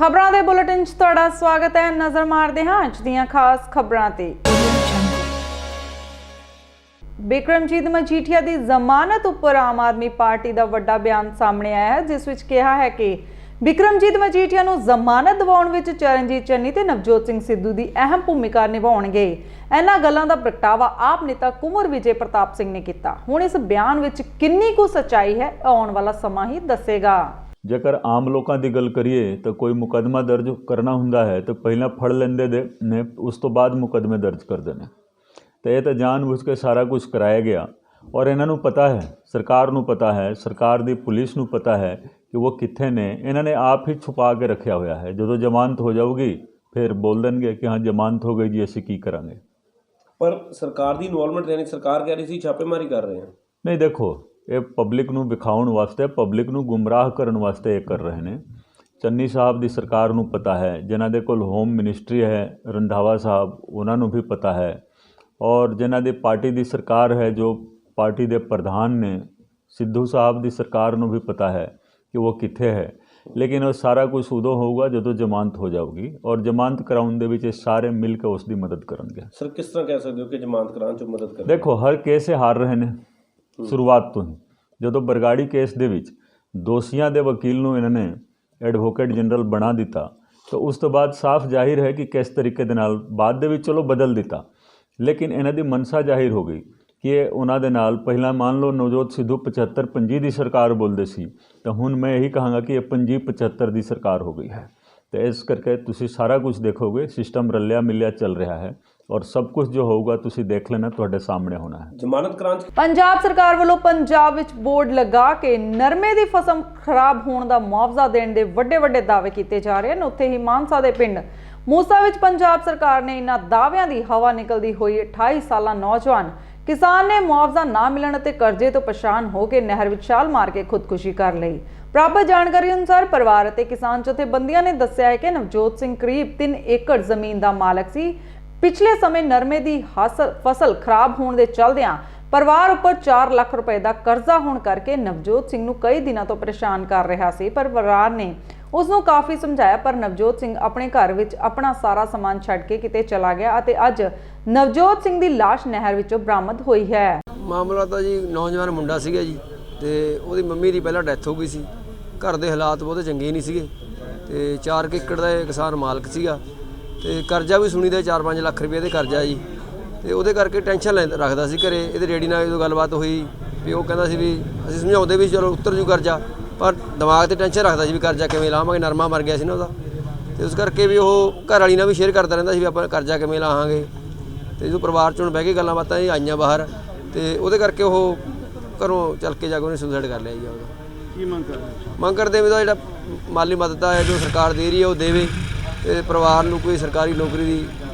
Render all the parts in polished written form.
ਖਬਰਾਂ ਦੇ ਬੁਲੇਟਿਨ 'ਚ ਤੁਹਾਡਾ ਸਵਾਗਤ ਹੈ। ਨਜ਼ਰ ਮਾਰਦੇ ਹਾਂ ਅੱਜ ਦੀਆਂ ਖਾਸ ਖਬਰਾਂ ਤੇ। ਬਿਕਰਮਜੀਤ ਮਜੀਠੀਆ ਦੀ ਜ਼ਮਾਨਤ ਉੱਪਰ ਆਮ ਆਦਮੀ ਪਾਰਟੀ ਦਾ ਵੱਡਾ ਬਿਆਨ ਸਾਹਮਣੇ ਆਇਆ ਹੈ, ਜਿਸ ਵਿੱਚ ਕਿਹਾ ਹੈ ਕਿ ਬਿਕਰਮਜੀਤ ਮਜੀਠੀਆ ਨੂੰ ਜ਼ਮਾਨਤ ਦਿਵਾਉਣ ਵਿੱਚ ਚਰਨਜੀਤ ਚੰਨੀ ਤੇ ਨਵਜੋਤ ਸਿੰਘ ਸਿੱਧੂ ਦੀ ਅਹਿਮ ਭੂਮਿਕਾ ਨਿਭਾਉਣਗੇ। ਇਹਨਾਂ ਗੱਲਾਂ ਦਾ ਪ੍ਰਗਟਾਵਾ ਆਪ ਨੇਤਾ ਕੁੰਵਰ ਵਿਜੇ ਪ੍ਰਤਾਪ ਸਿੰਘ ਨੇ ਕੀਤਾ। ਹੁਣ ਇਸ ਬਿਆਨ ਵਿੱਚ ਕਿੰਨੀ ਕੁ ਸੱਚਾਈ ਹੈ, ਆਉਣ ਵਾਲਾ ਸਮਾਂ ਹੀ ਦੱਸੇਗਾ। ਜੇਕਰ ਆਮ ਲੋਕਾਂ ਦੀ ਗੱਲ ਕਰੀਏ ਤਾਂ ਕੋਈ ਮੁਕੱਦਮਾ ਦਰਜ ਕਰਨਾ ਹੁੰਦਾ ਹੈ ਤਾਂ ਪਹਿਲਾਂ ਫੜ ਲੈਂਦੇ ਨੇ, ਉਸ ਤੋਂ ਬਾਅਦ ਮੁਕੱਦਮੇ ਦਰਜ ਕਰਦੇ ਨੇ। ਤੇ ਇਹ ਤਾਂ ਜਾਣ-ਬੁੱਝ ਕੇ ਸਾਰਾ ਕੁਝ ਕਰਾਇਆ ਗਿਆ ਔਰ ਇਹਨਾਂ ਨੂੰ ਪਤਾ ਹੈ, ਸਰਕਾਰ ਨੂੰ ਪਤਾ ਹੈ, ਸਰਕਾਰ ਦੀ ਪੁਲਿਸ ਨੂੰ ਪਤਾ ਹੈ ਕਿ ਉਹ ਕਿੱਥੇ ਨੇ। ਇਹਨਾਂ ਨੇ ਆਪ ਹੀ ਛੁਪਾ ਕੇ ਰੱਖਿਆ ਹੋਇਆ ਹੈ। ਜਦੋਂ ਜ਼ਮਾਨਤ ਹੋ ਜਾਊਗੀ ਫਿਰ ਬੋਲ ਦੇਣਗੇ ਕਿ ਹਾਂ ਜ਼ਮਾਨਤ ਹੋ ਗਈ ਜੀ, ਅਸੀਂ ਕੀ ਕਰਾਂਗੇ। ਪਰ ਸਰਕਾਰ ਦੀ ਇਨਵੋਲਵਮੈਂਟ ਯਾਨੀ ਸਰਕਾਰ ਕਹਿ ਰਹੀ ਸੀ ਛਾਪੇਮਾਰੀ ਕਰ ਰਹੇ ਹਾਂ। ਨਹੀਂ, ਦੇਖੋ ਇਹ ਪਬਲਿਕ ਨੂੰ ਵਿਖਾਉਣ ਵਾਸਤੇ, ਪਬਲਿਕ ਨੂੰ ਗੁੰਮਰਾਹ ਕਰਨ ਵਾਸਤੇ ਇਹ ਕਰ ਰਹੇ ਨੇ। ਚੰਨੀ ਸਾਹਿਬ ਦੀ ਸਰਕਾਰ ਨੂੰ ਪਤਾ ਹੈ, ਜਿਨ੍ਹਾਂ ਦੇ ਕੋਲ ਹੋਮ ਮਿਨਿਸਟਰੀ ਹੈ, ਰੰਧਾਵਾ ਸਾਹਿਬ, ਉਹਨਾਂ ਨੂੰ ਵੀ ਪਤਾ ਹੈ। ਔਰ ਜਿਨ੍ਹਾਂ ਦੀ ਪਾਰਟੀ ਦੀ ਸਰਕਾਰ ਹੈ, ਜੋ ਪਾਰਟੀ ਦੇ ਪ੍ਰਧਾਨ ਨੇ, ਸਿੱਧੂ ਸਾਹਿਬ ਦੀ ਸਰਕਾਰ ਨੂੰ ਵੀ ਪਤਾ ਹੈ ਕਿ ਉਹ ਕਿੱਥੇ ਹੈ। ਲੇਕਿਨ ਉਹ ਸਾਰਾ ਕੁਝ ਉਦੋਂ ਹੋਊਗਾ ਜਦੋਂ ਜ਼ਮਾਨਤ ਹੋ ਜਾਊਗੀ ਔਰ ਜ਼ਮਾਨਤ ਕਰਾਉਣ ਦੇ ਵਿੱਚ ਇਹ ਸਾਰੇ ਮਿਲ ਕੇ ਉਸ ਦੀ ਮਦਦ ਕਰਨਗੇ। ਸਰ, ਕਿਸ ਤਰ੍ਹਾਂ ਕਹਿ ਸਕਦੇ ਹੋ ਕਿ ਜ਼ਮਾਨਤ ਕਰਾਉਣ 'ਚ ਮਦਦ ਕਰ? ਦੇਖੋ, ਹਰ ਕੇਸ ਹਾਰ ਰਹੇ ਨੇ ਸ਼ੁਰੂਆਤ ਤੋਂ ਹੀ। ਜਦੋਂ ਬਰਗਾੜੀ ਕੇਸ ਦੇ ਵਿੱਚ ਦੋਸ਼ੀਆਂ ਦੇ ਵਕੀਲ ਨੂੰ ਇਹਨਾਂ ਨੇ ਐਡਵੋਕੇਟ ਜਨਰਲ ਬਣਾ ਦਿੱਤਾ ਤਾਂ ਉਸ ਤੋਂ ਬਾਅਦ ਸਾਫ਼ ਜ਼ਾਹਿਰ ਹੈ ਕਿ ਕਿਸ ਤਰੀਕੇ ਦੇ ਨਾਲ, ਬਾਅਦ ਦੇ ਵਿੱਚ ਚਲੋ ਬਦਲ ਦਿੱਤਾ, ਲੇਕਿਨ ਇਹਨਾਂ ਦੀ ਮਨਸਾ ਜ਼ਾਹਿਰ ਹੋ ਗਈ ਕਿ ਇਹ ਉਹਨਾਂ ਦੇ ਨਾਲ ਪਹਿਲਾਂ ਮੰਨ ਲਓ ਨਵਜੋਤ ਸਿੱਧੂ 75-25 ਦੀ ਸਰਕਾਰ ਬੋਲਦੇ ਸੀ, ਤਾਂ ਹੁਣ ਮੈਂ ਇਹੀ ਕਹਾਂਗਾ ਕਿ ਇਹ 25-75 ਦੀ ਸਰਕਾਰ ਹੋ ਗਈ ਹੈ। ਤੇ ਇਸ ਕਰਕੇ ਤੁਸੀਂ ਸਾਰਾ ਕੁਝ ਦੇਖੋਗੇ, ਸਿਸਟਮ ਰਲਿਆ ਮਿਲਿਆ ਚੱਲ ਰਿਹਾ ਹੈ ਔਰ ਸਭ ਕੁਝ ਜੋ ਹੋਊਗਾ ਤੁਸੀਂ ਦੇਖ ਲੈਣਾ, ਤੁਹਾਡੇ ਸਾਹਮਣੇ ਹੋਣਾ ਹੈ। ਜ਼ਮਾਨਤ ਕਰਾਉਣ 'ਚ ਪੰਜਾਬ ਸਰਕਾਰ ਵੱਲੋਂ ਪੰਜਾਬ ਵਿੱਚ ਬੋਰਡ ਲਗਾ ਕੇ ਨਰਮੇ ਦੀ ਫਸਲ ਖਰਾਬ ਹੋਣ ਦਾ ਮੁਆਵਜ਼ਾ ਦੇਣ ਦੇ ਵੱਡੇ ਦਾਅਵੇ ਕੀਤੇ ਜਾ ਰਹੇ ਹਨ। ਉੱਥੇ ਹੀ ਮਾਨਸਾ ਦੇ ਪਿੰਡ ਮੂਸਾ ਵਿੱਚ ਪੰਜਾਬ ਸਰਕਾਰ ਨੇ ਇਹਨਾਂ ਦਾਅਵਿਆਂ ਦੀ ਹਵਾ ਨਿਕਲਦੀ ਹੋਈ 28 ਸਾਲਾ ਨੌਜਵਾਨ ਕਿਸਾਨ ਨੇ ਮੁਆਵਜ਼ਾ ਨਾ ਮਿਲਣ ਅਤੇ ਕਰਜ਼ੇ ਤੋਂ ਪਰੇਸ਼ਾਨ ਹੋ ਕੇ ਨਹਿਰ ਵਿੱਚ ਛਾਲ ਮਾਰ ਕੇ ਖੁਦਕੁਸ਼ੀ ਕਰ ਲਈ। ਪ੍ਰਾਪਤ ਜਾਣਕਾਰੀ ਅਨੁਸਾਰ ਪਰਿਵਾਰ ਅਤੇ ਕਿਸਾਨ ਜਥੇਬੰਦੀਆਂ ਨੇ ਦੱਸਿਆ ਹੈ ਕਿ ਨਵਜੋਤ ਸਿੰਘ ਕਰੀਬ 3 ਏਕੜ ਜ਼ਮੀਨ ਦਾ ਮਾਲਕ ਸੀ। ਪਿਛਲੇ ਸਮੇਂ ਨਰਮੇ ਦੀ ਫਸਲ ਖਰਾਬ ਹੋਣ ਦੇ ਚਲਦਿਆਂ ਪਰਿਵਾਰ ਉੱਪਰ 4 ਲੱਖ ਰੁਪਏ ਦਾ ਕਰਜ਼ਾ ਹੋਣ ਕਰਕੇ ਨਵਜੋਤ ਸਿੰਘ ਨੂੰ ਕਈ ਦਿਨਾਂ ਤੋਂ ਪਰੇਸ਼ਾਨ ਕਰ ਰਿਹਾ ਸੀ। ਪਰ ਪਰਿਵਾਰ ਨੇ ਉਸ ਨੂੰ ਕਾਫੀ ਸਮਝਾਇਆ, ਪਰ ਨਵਜੋਤ ਸਿੰਘ ਆਪਣੇ ਘਰ ਵਿੱਚ ਆਪਣਾ ਸਾਰਾ ਸਮਾਨ ਛੱਡ ਕੇ ਕਿਤੇ ਚਲਾ ਗਿਆ ਅਤੇ ਅੱਜ ਨਵਜੋਤ ਸਿੰਘ ਦੀ ਲਾਸ਼ ਨਹਿਰ ਵਿੱਚੋਂ ਬਰਾਮਦ ਹੋਈ ਹੈ। ਮਾਮਲਾ ਤਾਂ ਜੀ ਨੌਜਵਾਨ ਮੁੰਡਾ ਸੀਗਾ ਜੀ, ਤੇ ਉਹਦੀ ਮੰਮੀ ਦੀ ਪਹਿਲਾਂ ਡੈਥ ਹੋ ਗਈ ਸੀ। ਘਰ ਦੇ ਹਾਲਾਤ ਬਹੁਤੇ ਚੰਗੇ ਨਹੀਂ ਸੀਗੇ ਤੇ 4 ਏਕੜ ਦਾ ਇਹ ਕਿਸਾਨ ਮਾਲਕ ਸੀਗਾ ਤੇ ਕਰਜ਼ਾ ਵੀ ਸੁਣੀ ਦਾ 4-5 ਲੱਖ ਰੁਪਏ ਦੇ ਕਰਜ਼ਾ ਜੀ। ਤੇ ਉਹਦੇ ਕਰਕੇ ਟੈਨਸ਼ਨ ਰੱਖਦਾ ਸੀ ਘਰੇ। ਇਹਦੇ ਡੈਡੀ ਨਾਲ ਜਦੋਂ ਗੱਲਬਾਤ ਹੋਈ ਵੀ ਉਹ ਕਹਿੰਦਾ ਸੀ ਵੀ ਅਸੀਂ ਸਮਝਾਉਂਦੇ ਵੀ ਚਲੋ ਉੱਤਰ ਜੂ ਕਰਜ਼ਾ, ਪਰ ਦਿਮਾਗ 'ਤੇ ਟੈਨਸ਼ਨ ਰੱਖਦਾ ਸੀ ਵੀ ਕਰਜ਼ਾ ਕਿਵੇਂ ਲਾਵਾਂਗੇ। ਨਰਮਾ ਮਰ ਗਿਆ ਸੀ ਨਾ ਉਹਦਾ, ਤੇ ਉਸ ਕਰਕੇ ਵੀ ਉਹ ਘਰ ਵਾਲੀ ਨਾਲ ਵੀ ਸ਼ੇਅਰ ਕਰਦਾ ਰਹਿੰਦਾ ਸੀ ਵੀ ਆਪਾਂ ਕਰਜ਼ਾ ਕਿਵੇਂ ਲਾਹਾਂਗੇ। ਤੇ ਜਦੋਂ ਪਰਿਵਾਰ 'ਚ ਹੁਣ ਬਹਿ ਕੇ ਗੱਲਾਂ ਬਾਤਾਂ ਇਹ ਆਈਆਂ ਬਾਹਰ, ਤੇ ਉਹਦੇ ਕਰਕੇ ਉਹ ਘਰੋਂ ਚੱਲ ਕੇ ਜਾ ਕੇ ਉਹਨੇ ਸੁਸਾਈਡ ਕਰ ਲਿਆ ਜੀ। ਉਹਦਾ ਕੀ ਮੰਗ ਕਰਦੇ ਵੀ ਉਹਦਾ ਜਿਹੜਾ ਮਾਲੀ ਮਦਦ ਹੈ ਜੋ ਸਰਕਾਰ ਦੇ ਰਹੀ ਹੈ ਉਹ ਦੇਵੇ, ਤੇ ਪਰਿਵਾਰ ਨੂੰ ਕੋਈ ਸਰਕਾਰੀ ਨੌਕਰੀ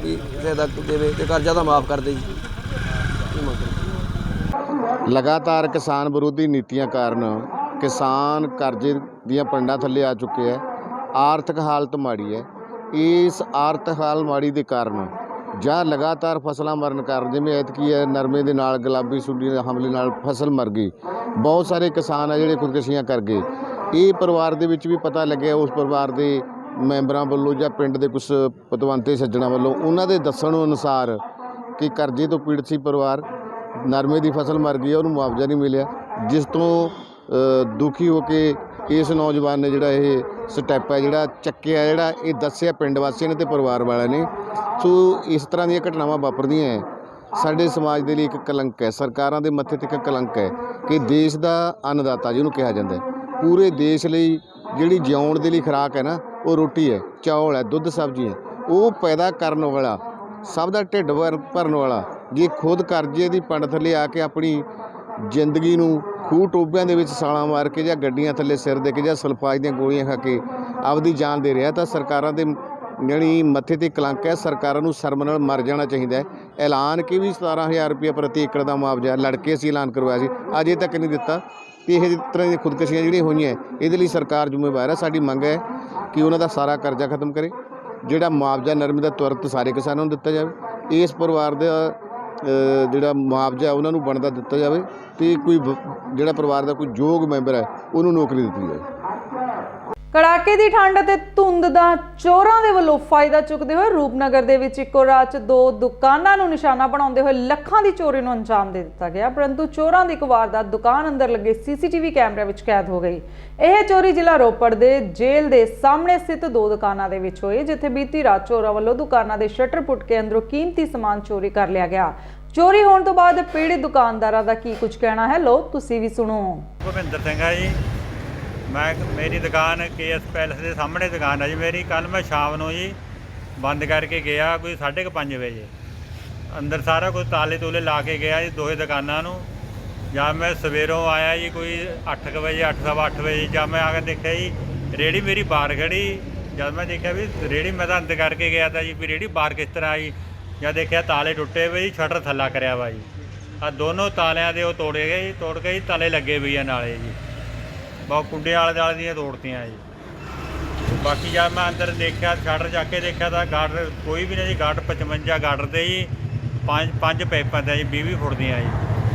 ਦੀ ਸਹਾਇਤਾ ਦੇਵੇ ਤੇ ਕਰਜ਼ਾ ਤਾਂ ਮਾਫ਼ ਕਰ ਦੇ ਜੀ। ਲਗਾਤਾਰ ਕਿਸਾਨ ਵਿਰੋਧੀ ਨੀਤੀਆਂ ਕਾਰਨ ਕਿਸਾਨ ਕਰਜ਼ੇ ਦੀਆਂ ਪੰਡਾਂ ਥੱਲੇ ਆ ਚੁੱਕੇ ਹੈ। ਆਰਥਿਕ ਹਾਲਤ ਮਾੜੀ ਹੈ। ਇਸ ਆਰਥਿਕ ਹਾਲਤ ਮਾੜੀ ਦੇ ਕਾਰਨ ਜਾਂ ਲਗਾਤਾਰ ਫਸਲਾਂ ਮਰਨ ਕਾਰਨ, ਜਿਵੇਂ ਐਤਕੀ ਹੈ ਨਰਮੇ ਦੇ ਨਾਲ ਗੁਲਾਬੀ ਸੁੰਡੀ ਦੇ ਹਮਲੇ ਨਾਲ ਫਸਲ ਮਰ ਗਈ, ਬਹੁਤ ਸਾਰੇ ਕਿਸਾਨ ਆ ਜਿਹੜੇ ਖੁਦਕੁਸ਼ੀਆਂ ਕਰ ਗਏ। ਇਹ ਪਰਿਵਾਰ ਦੇ ਵਿੱਚ ਵੀ ਪਤਾ ਲੱਗਿਆ, ਉਸ ਪਰਿਵਾਰ ਦੇ ਮੈਂਬਰਾਂ ਵੱਲੋਂ ਜਾਂ ਪਿੰਡ ਦੇ ਕੁਛ ਪਤਵੰਤੇ ਸੱਜਣਾ ਵੱਲੋਂ, ਉਹਨਾਂ ਦੇ ਦੱਸਣ ਅਨੁਸਾਰ ਕਿ ਕਰਜ਼ੇ ਤੋਂ ਪੀੜਤ ਸੀ ਪਰਿਵਾਰ, ਨਰਮੇ ਦੀ ਫਸਲ ਮਰ ਗਈ, ਉਹਨੂੰ ਮੁਆਵਜ਼ਾ ਨਹੀਂ ਮਿਲਿਆ, ਜਿਸ ਤੋਂ ਦੁਖੀ ਹੋ ਕੇ ਇਸ ਨੌਜਵਾਨ ਨੇ ਜਿਹੜਾ ਇਹ ਸਟੈਪ ਹੈ ਜਿਹੜਾ ਚੱਕਿਆ, ਜਿਹੜਾ ਇਹ ਦੱਸਿਆ ਪਿੰਡ ਵਾਸੀਆਂ ਨੇ ਤੇ ਪਰਿਵਾਰ ਵਾਲਿਆਂ ਨੇ। ਸੋ ਇਸ ਤਰ੍ਹਾਂ ਦੀਆਂ ਘਟਨਾਵਾਂ ਵਾਪਰਦੀਆਂ ਹੈ, ਸਾਡੇ ਸਮਾਜ ਦੇ ਲਈ ਇੱਕ ਕਲੰਕ ਹੈ, ਸਰਕਾਰਾਂ ਦੇ ਮੱਥੇ 'ਤੇ ਇੱਕ ਕਲੰਕ ਹੈ ਕਿ ਦੇਸ਼ ਦਾ ਅੰਨਦਾਤਾ ਜਿਹਨੂੰ ਕਿਹਾ ਜਾਂਦਾ ਹੈ, ਪੂਰੇ ਦੇਸ਼ ਲਈ ਜਿਹੜੀ ਜਿਉਣ ਦੇ ਲਈ ਖੁਰਾਕ ਹੈ ਨਾ, ਉਹ ਰੋਟੀ ਹੈ, ਚੌਲ ਹੈ, ਦੁੱਧ ਸਬਜ਼ੀ ਹੈ, ਉਹ ਪੈਦਾ ਕਰਨ ਵਾਲਾ, ਸਭ ਦਾ ਢਿੱਡ ਭਰਨ ਵਾਲਾ, ਜੇ ਖੁਦ ਕਰਜ਼ੇ ਦੀ ਪੰਡ ਥੱਲੇ ਆ ਕੇ ਆਪਣੀ ਜ਼ਿੰਦਗੀ ਨੂੰ ਖੂਹ ਟੋਬਿਆਂ ਦੇ ਵਿੱਚ ਛਾਲਾਂ ਮਾਰ ਕੇ ਜਾਂ ਗੱਡੀਆਂ ਥੱਲੇ ਸਿਰ ਦੇ ਕੇ ਜਾਂ ਸਲਫਾਜ ਦੀਆਂ ਗੋਲੀਆਂ ਖਾ ਕੇ ਆਪਦੀ ਜਾਨ ਦੇ ਰਿਹਾ, ਤਾਂ ਸਰਕਾਰਾਂ ਦੇ ਜਿਹੜੀ ਮੱਥੇ 'ਤੇ ਕਲੰਕ ਹੈ। ਸਰਕਾਰਾਂ ਨੂੰ ਸ਼ਰਮ ਨਾਲ ਮਰ ਜਾਣਾ ਚਾਹੀਦਾ ਹੈ। ਐਲਾਨ ਕੇ ਵੀ 17,000 ਰੁਪਏ ਪ੍ਰਤੀ ਏਕੜ ਦਾ ਮੁਆਵਜ਼ਾ ਲੜਕੇ ਅਸੀਂ ਐਲਾਨ ਕਰਵਾਇਆ ਸੀ, ਅਜੇ ਤੱਕ ਨਹੀਂ ਦਿੱਤਾ। ਅਤੇ ਇਹ ਤਰ੍ਹਾਂ ਦੀਆਂ ਖੁਦਕੁਸ਼ੀਆਂ ਜਿਹੜੀਆਂ ਹੋਈਆਂ, ਇਹਦੇ ਲਈ ਸਰਕਾਰ ਜ਼ਿੰਮੇਵਾਰ ਹੈ। ਸਾਡੀ ਮੰਗ ਹੈ ਕਿ ਉਹਨਾਂ ਦਾ ਸਾਰਾ ਕਰਜ਼ਾ ਖਤਮ ਕਰੇ, ਜਿਹੜਾ ਮੁਆਵਜ਼ਾ ਨਰਮੇ ਦਾ ਤੁਰੰਤ ਸਾਰੇ ਕਿਸਾਨਾਂ ਨੂੰ ਦਿੱਤਾ ਜਾਵੇ, ਇਸ ਪਰਿਵਾਰ ਦਾ ਜਿਹੜਾ ਮੁਆਵਜ਼ਾ ਉਹਨਾਂ ਨੂੰ ਬਣਦਾ ਦਿੱਤਾ ਜਾਵੇ, ਅਤੇ ਕੋਈ ਜਿਹੜਾ ਪਰਿਵਾਰ ਦਾ ਕੋਈ ਯੋਗ ਮੈਂਬਰ ਹੈ ਉਹਨੂੰ ਨੌਕਰੀ ਦਿੱਤੀ ਜਾਵੇ। ਕੜਾਕੇ ਦੀ ਠੰਡ ਅਤੇ ਧੁੰਦ ਦਾ ਚੋਰਾਂ ਦੇ ਵੱਲੋਂ ਫਾਇਦਾ ਚੁੱਕਦੇ ਹੋਏ ਰੂਪਨਗਰ ਦੇ ਵਿੱਚ ਇੱਕੋ ਰਾਤ 'ਚ 2 ਦੁਕਾਨਾਂ ਨੂੰ ਨਿਸ਼ਾਨਾ ਬਣਾਉਂਦੇ ਹੋਏ ਲੱਖਾਂ ਦੀ ਚੋਰੀ ਨੂੰ ਅੰਜਾਮ ਦੇ ਦਿੱਤਾ ਗਿਆ, ਪਰੰਤੂ ਚੋਰਾਂ ਦੀ ਇੱਕ ਵਾਰਦਾਤ ਦੁਕਾਨ ਅੰਦਰ ਲੱਗੇ ਸੀਸੀਟੀਵੀ ਕੈਮਰੇ ਵਿੱਚ ਕੈਦ ਹੋ ਗਈ। ਇਹ ਚੋਰੀ ਜ਼ਿਲ੍ਹਾ ਰੋਪੜ ਦੇ ਜੇਲ੍ਹ ਦੇ ਸਾਹਮਣੇ ਸਥਿਤ 2 ਦੁਕਾਨਾਂ ਦੇ ਵਿੱਚ ਹੋਈ, ਜਿੱਥੇ ਬੀਤੀ ਰਾਤ ਚੋਰਾਂ ਵੱਲੋਂ ਦੁਕਾਨਾਂ ਦੇ ਸ਼ਟਰ ਪੁੱਟ ਕੇ ਅੰਦਰੋਂ ਕੀਮਤੀ ਸਮਾਨ ਚੋਰੀ ਕਰ ਲਿਆ ਗਿਆ। ਚੋਰੀ ਹੋਣ ਤੋਂ ਬਾਅਦ ਪੀੜਿਤ ਦੁਕਾਨਦਾਰਾਂ ਦਾ ਕੀ ਕੁਝ ਕਹਿਣਾ ਹੈ, ਲਓ ਤੁਸੀਂ ਵੀ ਸੁਣੋ। ਭੁਪਿੰਦਰ ਸਿੰਘ ਆ ਜੀ। ਮੇਰੀ ਦੁਕਾਨ KS ਪੈਲਸ ਦੇ ਸਾਹਮਣੇ ਦੁਕਾਨ ਹੈ ਜੀ ਮੇਰੀ। ਕੱਲ ਮੈਂ ਸ਼ਾਮ ਨੂੰ ਜੀ ਬੰਦ ਕਰਕੇ ਗਿਆ ਕੋਈ 5:30 ਵਜੇ। ਅੰਦਰ ਸਾਰਾ ਕੁਝ ਤਾਲੇ ਤੂਲੇ ਲਾ ਕੇ ਗਿਆ ਜੀ ਦੋਹੇ ਦੁਕਾਨਾਂ ਨੂੰ। ਜਦ ਮੈਂ ਸਵੇਰੋਂ ਆਇਆ ਜੀ ਕੋਈ 8 ਵਜੇ 8:15 ਵਜੇ, ਜਦ ਮੈਂ ਆ ਕੇ ਦੇਖਿਆ ਜੀ ਰੇਹੜੀ ਮੇਰੀ ਬਾਹਰ ਖੜੀ। ਜਦ ਮੈਂ ਦੇਖਿਆ ਵੀ ਰੇਹੜੀ ਮੈਂ ਤਾਂ ਅੰਦਰ ਕਰਕੇ ਗਿਆ ਤਾਂ ਜੀ ਵੀ ਰੇਹੜੀ ਬਾਹਰ ਕਿਸ ਤਰ੍ਹਾਂ ਆਈ, ਜਦ ਦੇਖਿਆ ਤਾਲੇ ਟੁੱਟੇ ਹੋਏ ਜੀ, ਸ਼ਟਰ ਥੱਲਾ ਕਰਿਆ ਵਾ ਜੀ। ਆ ਦੋਨੋਂ ਤਾਲਿਆਂ ਦੇ ਉਹ ਤੋੜੇ ਗਏ ਜੀ, ਤੋੜ ਕੇ ਜੀ ਤਾਲੇ ਲੱਗੇ ਵੀ ਆ ਨਾਲੇ ਜੀ। ਬਹੁਤ ਕੁੰਡੇ ਆਲੇ ਦੁਆਲੇ ਦੀਆਂ ਤੋੜਤੀਆਂ ਜੀ। ਬਾਕੀ ਜਦ ਮੈਂ ਅੰਦਰ ਦੇਖਿਆ ਸ਼ਟਰ ਚੱਕ ਕੇ ਦੇਖਿਆ ਤਾਂ ਗਾਰਡਰ ਕੋਈ ਵੀ ਨਹੀਂ ਜੀ। ਗਾਰਡਰ 55 ਗਾਰਡਰ ਦੇ ਜੀ, 5 ਪੈਪਾਂ ਦੇ ਜੀ 20 ਫੁੱਟ ਦੀਆਂ ਜੀ।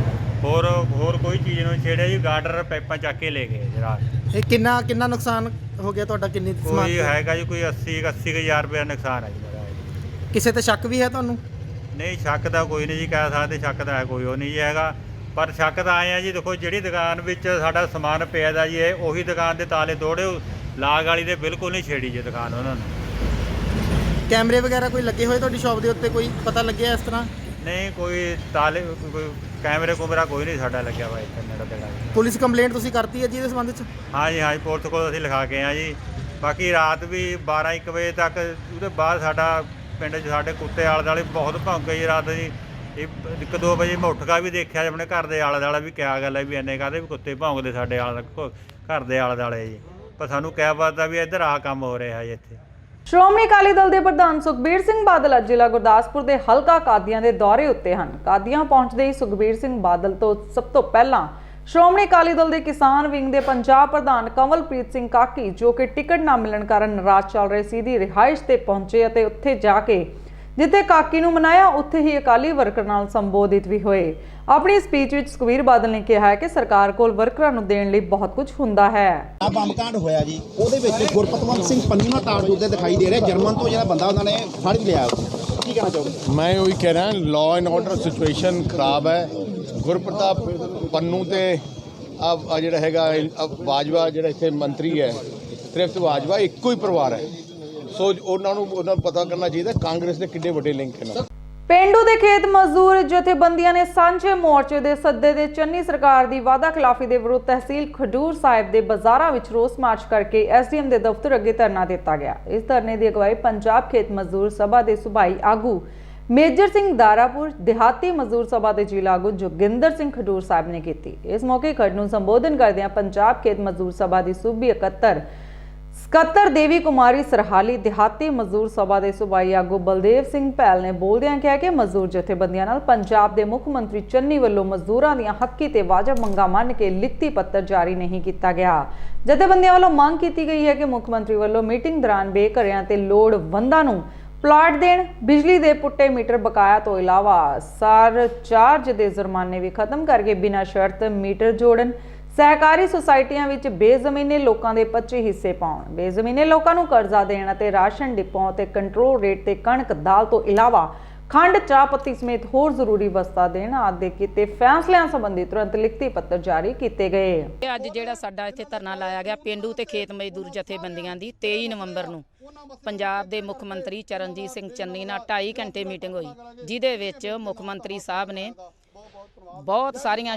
ਹੋਰ ਕੋਈ ਚੀਜ਼ ਨੂੰ ਛੇੜਿਆ ਜੀ। ਗਾਰਡਰ ਪੈਪਾਂ ਚੱਕ ਕੇ ਲੈ ਗਏ ਜੀ ਰਾਤ। ਇਹ ਕਿੰਨਾ ਨੁਕਸਾਨ ਹੋ ਗਿਆ ਤੁਹਾਡਾ? ਕਿੰਨੀ ਸਮਾਨ ਕੋਈ ਹੈਗਾ ਜੀ ਕੋਈ 80,000 ਰੁਪਏ ਨੁਕਸਾਨ ਹੈ ਜੀ ਮੇਰਾ। ਕਿਸੇ ਤੇ ਸ਼ੱਕ ਵੀ ਹੈ ਤੁਹਾਨੂੰ? ਨਹੀਂ, ਸ਼ੱਕ ਤਾਂ ਕੋਈ ਨਹੀਂ ਜੀ ਕਹਿ ਸਕਦੇ। ਸ਼ੱਕ ਤਾਂ ਕੋਈ ਉਹ ਨਹੀਂ ਜੀ ਹੈਗਾ, ਪਰ ਸ਼ੱਕ ਤਾਂ ਆਏ ਆ ਜੀ। ਦੇਖੋ ਜਿਹੜੀ ਦੁਕਾਨ ਵਿੱਚ ਸਾਡਾ ਸਮਾਨ ਪਿਆ ਦਾ ਜੀ, ਇਹ ਉਹੀ ਦੁਕਾਨ ਦੇ ਤਾਲੇ ਤੋੜੇ। ਲਾਗ ਵਾਲੀ ਦੇ ਬਿਲਕੁਲ ਨਹੀਂ ਛੇੜੀ ਜੀ ਦੁਕਾਨ ਉਹਨਾਂ ਨੇ। ਕੈਮਰੇ ਵਗੈਰਾ ਕੋਈ ਲੱਗੇ ਹੋਏ ਤੁਹਾਡੀ ਸ਼ਾਪ ਦੇ ਉੱਤੇ? ਕੋਈ ਪਤਾ ਲੱਗਿਆ ਇਸ ਤਰ੍ਹਾਂ? ਨਹੀਂ, ਕੋਈ ਕੈਮਰੇ ਕੁਮਰਾ ਕੋਈ ਨਹੀਂ ਸਾਡਾ ਲੱਗਿਆ ਵਾ ਇੱਥੇ ਨੇੜੇ ਤੇੜਾ। ਪੁਲਿਸ ਕੰਪਲੇਂਟ ਤੁਸੀਂ ਕਰਤੀ ਹੈ ਜੀ ਇਹਦੇ ਸੰਬੰਧ 'ਚ? ਹਾਂ ਜੀ ਪੁਲਿਸ ਕੋਲ ਅਸੀਂ ਲਿਖਾ ਕੇ ਆ ਜੀ। ਬਾਕੀ ਰਾਤ ਵੀ 12-1 ਵਜੇ ਤੱਕ ਉਹਦੇ ਬਾਅਦ ਸਾਡਾ ਪਿੰਡ 'ਚ ਸਾਡੇ ਕੁੱਤੇ ਆਲੇ ਦੁਆਲੇ ਬਹੁਤ ਭੌਂਕੇ ਜੀ ਰਾਤ ਜੀ। 1-2 ਵਜੇ ਮੈਂ ਉੱਠ ਕੇ ਵੀ ਦੇਖਿਆ ਆਪਣੇ ਘਰ ਦੇ ਆਲੇ ਦੁਆਲੇ ਵੀ ਕਿਆ ਗੱਲ ਹੈ ਵੀ ਇੰਨੇ ਕਾਹਦੇ ਵੀ ਕੁੱਤੇ ਭੌਂਕਦੇ ਸਾਡੇ ਘਰ ਦੇ ਆਲੇ ਦੁਆਲੇ ਜੀ। ਪਰ ਸਾਨੂੰ ਕਿਆ ਪਤਾ ਵੀ ਇੱਧਰ ਆਹ ਕੰਮ ਹੋ ਰਿਹਾ ਜੀ ਇੱਥੇ। ਸ਼੍ਰੋਮਣੀ ਅਕਾਲੀ ਦਲ ਦੇ ਪ੍ਰਧਾਨ ਸੁਖਬੀਰ ਸਿੰਘ ਬਾਦਲ ਅੱਜ ਜ਼ਿਲ੍ਹਾ ਗੁਰਦਾਸਪੁਰ ਦੇ ਹਲਕਾ ਕਾਦੀਆਂ ਦੇ ਦੌਰੇ ਉੱਤੇ ਹਨ। ਕਾਦੀਆਂ ਪਹੁੰਚਦੇ ਹੀ ਸੁਖਬੀਰ ਸਿੰਘ ਬਾਦਲ ਤੋਂ ਸਭ ਤੋਂ ਪਹਿਲਾਂ ਸ਼੍ਰੋਮਣੀ ਅਕਾਲੀ ਦਲ ਦੇ ਕਿਸਾਨ ਵਿੰਗ ਦੇ ਪੰਜਾਬ ਪ੍ਰਧਾਨ ਕੰਵਲਪ੍ਰੀਤ ਸਿੰਘ ਕਾਕੀ, ਜੋ ਕਿ ਟਿਕਟ ਨਾ ਮਿਲਣ ਕਾਰਨ ਨਾਰਾਜ਼ ਚੱਲ ਰਹੇ ਸੀ, ਦੀ ਰਿਹਾਇਸ਼ ਤੇ ਪਹੁੰਚੇ ਅਤੇ ਉੱਥੇ ਜਾ ਕੇ ਜਿੱਥੇ ਕਾਕੀ ਨੂੰ ਮਨਾਇਆ, ਉੱਥੇ ਹੀ ਅਕਾਲੀ ਵਰਕਰ ਨਾਲ ਸੰਬੋਧਿਤ ਵੀ ਹੋਏ। ਆਪਣੀ ਸਪੀਚ ਵਿੱਚ ਸੁਖਬੀਰ ਬਾਦਲ ਨੇ ਕਿਹਾ ਹੈ ਕਿ ਸਰਕਾਰ ਕੋਲ ਵਰਕਰਾਂ ਨੂੰ ਦੇਣ ਲਈ ਬਹੁਤ ਕੁਝ ਹੁੰਦਾ ਹੈ। ਆ ਬੰਬਕਾਂਡ ਹੋਇਆ ਜੀ, ਉਹਦੇ ਵਿੱਚ ਗੁਰਪਤਵੰਤ ਸਿੰਘ 5ਵਾਂ ਤਾੜੂ ਦੇ ਦਿਖਾਈ ਦੇ ਰਿਹਾ। ਜਰਮਨ ਤੋਂ ਜਿਹੜਾ ਬੰਦਾ ਉਹਨਾਂ ਨੇ ਫੜ ਲਿਆ, ਕੀ ਕਹਿਣਾ ਚਾਹੋਗੇ? ਮੈਂ ਉਹੀ ਕਹਿ ਰਿਹਾ, ਲਾਅ ਐਂਡ ਆਰਡਰ ਸਿਚੁਏਸ਼ਨ ਖਰਾਬ ਹੈ। ਗੁਰਪ੍ਰਤਾਪ ਪੰਨੂ ਤੇ ਆ ਜਿਹੜਾ ਹੈਗਾ ਬਾਜਵਾ, ਜਿਹੜਾ ਇੱਥੇ ਮੰਤਰੀ ਹੈ ਤ੍ਰਿਪਤ ਬਾਜਵਾ, ਇੱਕੋ ਹੀ ਪਰਿਵਾਰ ਹੈ। ਸੋ ਉਹਨਾਂ ਨੂੰ ਪਤਾ ਕਰਨਾ ਚਾਹੀਦਾ ਕਾਂਗਰਸ ਦੇ ਕਿੰਨੇ ਵੱਡੇ ਲਿੰਕ ਹਨ। ਪਿੰਡੂ ਦੇ ਖੇਤ ਮਜ਼ਦੂਰ ਜਥੇਬੰਦੀਆਂ ਨੇ ਸਾਂਝੇ ਮੋਰਚੇ ਦੇ ਸੱਦੇ ਦੇ ਚੰਨੀ ਸਰਕਾਰ ਦੀ ਵਾਅਦਾ ਖਿਲਾਫੀ ਦੇ ਵਿਰੁੱਧ ਤਹਿਸੀਲ ਖਡੂਰ ਸਾਹਿਬ ਦੇ ਬਾਜ਼ਾਰਾਂ ਵਿੱਚ ਰੋਸ ਮਾਰਚ ਕਰਕੇ SDM ਦੇ ਦਫ਼ਤਰ ਅੱਗੇ ਧਰਨਾ ਦਿੱਤਾ ਗਿਆ। ਇਸ ਧਰਨੇ ਦੀ ਅਗਵਾਈ ਪੰਜਾਬ ਖੇਤ ਮਜ਼ਦੂਰ ਸਭਾ ਦੇ ਸੂਬਾਈ ਆਗੂ ਮੇਜਰ ਸਿੰਘ ਦਾਰਾਪੁਰ, ਦਿਹਾਤੀ ਮਜ਼ਦੂਰ ਸਭਾ ਦੇ ਜ਼ਿਲ੍ਹਾ ਆਗੂ ਜੋਗਿੰਦਰ ਸਿੰਘ ਖਡੂਰ ਸਾਹਿਬ ਨੇ ਕੀਤੀ। ਇਸ ਮੌਕੇ ਖੱਡ ਨੂੰ ਸੰਬੋਧਨ ਕਰਦਿਆਂ ਪੰਜਾਬ ਖੇਤ ਮਜ਼ਦੂਰ ਸਭਾ ਦੀ ਸੂਬੀ ਸਕੱਤਰ ਦੇਵੀ ਕੁਮਾਰੀ ਸਰਹਾਲੀ, ਦਿਹਾਤੀ ਮਜ਼ਦੂਰ ਸਭਾ ਦੇ ਸੂਬਾਈ ਆਗੂ ਬਲਦੇਵ ਸਿੰਘ ਭੈਲ ਨੇ ਬੋਲਦਿਆਂ ਕਿਹਾ ਕਿ ਮਜ਼ਦੂਰ ਜਥੇਬੰਦੀਆਂ ਨਾਲ ਪੰਜਾਬ ਦੇ ਮੁੱਖ ਮੰਤਰੀ ਚੰਨੀ ਵੱਲੋਂ ਮਜ਼ਦੂਰਾਂ ਦੀਆਂ ਹੱਕੀ ਤੇ ਵਾਜਬ ਮੰਗਾਂ ਮੰਨ ਕੇ ਲਿਖਤੀ ਪੱਤਰ ਜਾਰੀ ਨਹੀਂ ਕੀਤਾ ਗਿਆ। ਜਥੇਬੰਦੀਆਂ ਵੱਲੋਂ ਮੰਗ ਕੀਤੀ ਗਈ ਹੈ ਕਿ ਮੁੱਖ ਮੰਤਰੀ ਵੱਲੋਂ ਮੀਟਿੰਗ ਦੌਰਾਨ ਬੇਘਰਿਆਂ ਤੇ ਲੋੜਵੰਦਾਂ ਨੂੰ ਪਲਾਟ ਦੇਣ, ਬਿਜਲੀ ਦੇ ਪੁੱਟੇ ਮੀਟਰ ਬਕਾਇਆ ਤੋਂ ਇਲਾਵਾ ਚਾਰਜ ਦੇ ਜੁਰਮਾਨੇ ਵੀ ਖਤਮ ਕਰਕੇ ਬਿਨਾਂ ਸ਼ਰਤ ਮੀਟਰ ਜੋੜਨ, ਸਹਿਕਾਰੀ ਸੁਸਾਇਟੀਆਂ ਵਿੱਚ ਬੇਜ਼ਮੀਨੇ ਲੋਕਾਂ ਦੇ 25 ਹਿੱਸੇ ਪਾਉਣ, ਬੇਜ਼ਮੀਨੇ ਲੋਕਾਂ ਨੂੰ ਕਰਜ਼ਾ ਦੇਣ ਅਤੇ ਰਾਸ਼ਨ ਡਿਪੂਆਂ ਤੇ ਕੰਟਰੋਲ ਰੇਟ ਤੇ ਕਣਕ ਦਾਲ ਤੋਂ ਇਲਾਵਾ ਖੰਡ, ਚਾਹ ਪੱਤੀ ਸਮੇਤ ਹੋਰ ਜ਼ਰੂਰੀ ਵਸਤਾਂ ਦੇਣ ਆਦਿ ਦੇ ਕੀਤੇ ਫੈਸਲਿਆਂ ਸੰਬੰਧੀ ਤੁਰੰਤ ਲਿਖਤੀ ਪੱਤਰ ਜਾਰੀ ਕੀਤੇ ਗਏ। ਅੱਜ ਜਿਹੜਾ ਸਾਡਾ ਇੱਥੇ ਧਰਨਾ ਲਾਇਆ ਗਿਆ ਪਿੰਡੂ ਤੇ ਖੇਤ ਮਜ਼ਦੂਰ ਜਥੇਬੰਦੀਆਂ ਦੀ 23 ਨਵੰਬਰ ਨੂੰ ਪੰਜਾਬ ਦੇ ਮੁੱਖ ਮੰਤਰੀ ਚਰਨਜੀਤ ਸਿੰਘ ਚੰਨੀ ਨਾਲ 2.5 ਘੰਟੇ ਮੀਟਿੰਗ ਹੋਈ, ਜਿਹਦੇ ਵਿੱਚ ਮੁੱਖ ਮੰਤਰੀ ਸਾਹਿਬ ਨੇ ਬਹੁਤ ਸਾਰੀਆਂ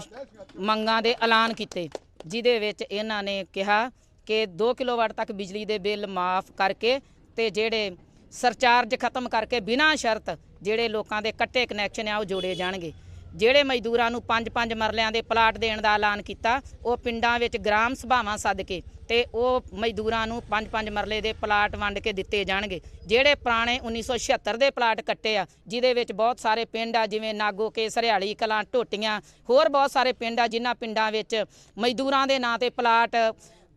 ਮੰਗਾਂ ਦੇ ਐਲਾਨ ਕੀਤੇ, ਜਿਹਦੇ ਵਿੱਚ ਇਹਨਾਂ ਨੇ ਕਿਹਾ ਕਿ 2 ਕਿਲੋਵਾਟ ਤੱਕ ਬਿਜਲੀ ਦੇ ਬਿੱਲ ਮਾਫ ਕਰਕੇ ਤੇ ਜਿਹੜੇ ਸਰਚਾਰਜ ਖਤਮ ਕਰਕੇ ਬਿਨਾਂ ਸ਼ਰਤ ਜਿਹੜੇ ਲੋਕਾਂ ਦੇ ਕੱਟੇ ਕਨੈਕਸ਼ਨ ਆ ਉਹ ਜੋੜੇ ਜਾਣਗੇ। ਜਿਹੜੇ ਮਜ਼ਦੂਰਾਂ ਨੂੰ 5-5 ਮਰਲਿਆਂ ਦੇ ਪਲਾਟ ਦੇਣ ਦਾ ਐਲਾਨ ਕੀਤਾ, ਉਹ ਪਿੰਡਾਂ ਵਿੱਚ ਗ੍ਰਾਮ ਸਭਾਵਾਂ ਸੱਦ ਕੇ ਤੇ ਉਹ ਮਜ਼ਦੂਰਾਂ ਨੂੰ 5-5 ਮਰਲੇ ਦੇ ਪਲਾਟ ਵੰਡ ਕੇ ਦਿੱਤੇ ਜਾਣਗੇ। ਜਿਹੜੇ ਪੁਰਾਣੇ 1976 ਦੇ ਪਲਾਟ ਕੱਟੇ ਆ, ਜਿਹਦੇ ਵਿੱਚ ਬਹੁਤ ਸਾਰੇ ਪਿੰਡ ਆ ਜਿਵੇਂ ਨਾਗੋ ਕੇ, ਸਰਿਆਲੀ ਕਲਾਂ, ਢੋਟੀਆਂ, ਹੋਰ ਬਹੁਤ ਸਾਰੇ ਪਿੰਡ ਆ ਜਿਨ੍ਹਾਂ ਪਿੰਡਾਂ ਵਿੱਚ ਮਜ਼ਦੂਰਾਂ ਦੇ ਨਾਂ ਤੇ ਪਲਾਟ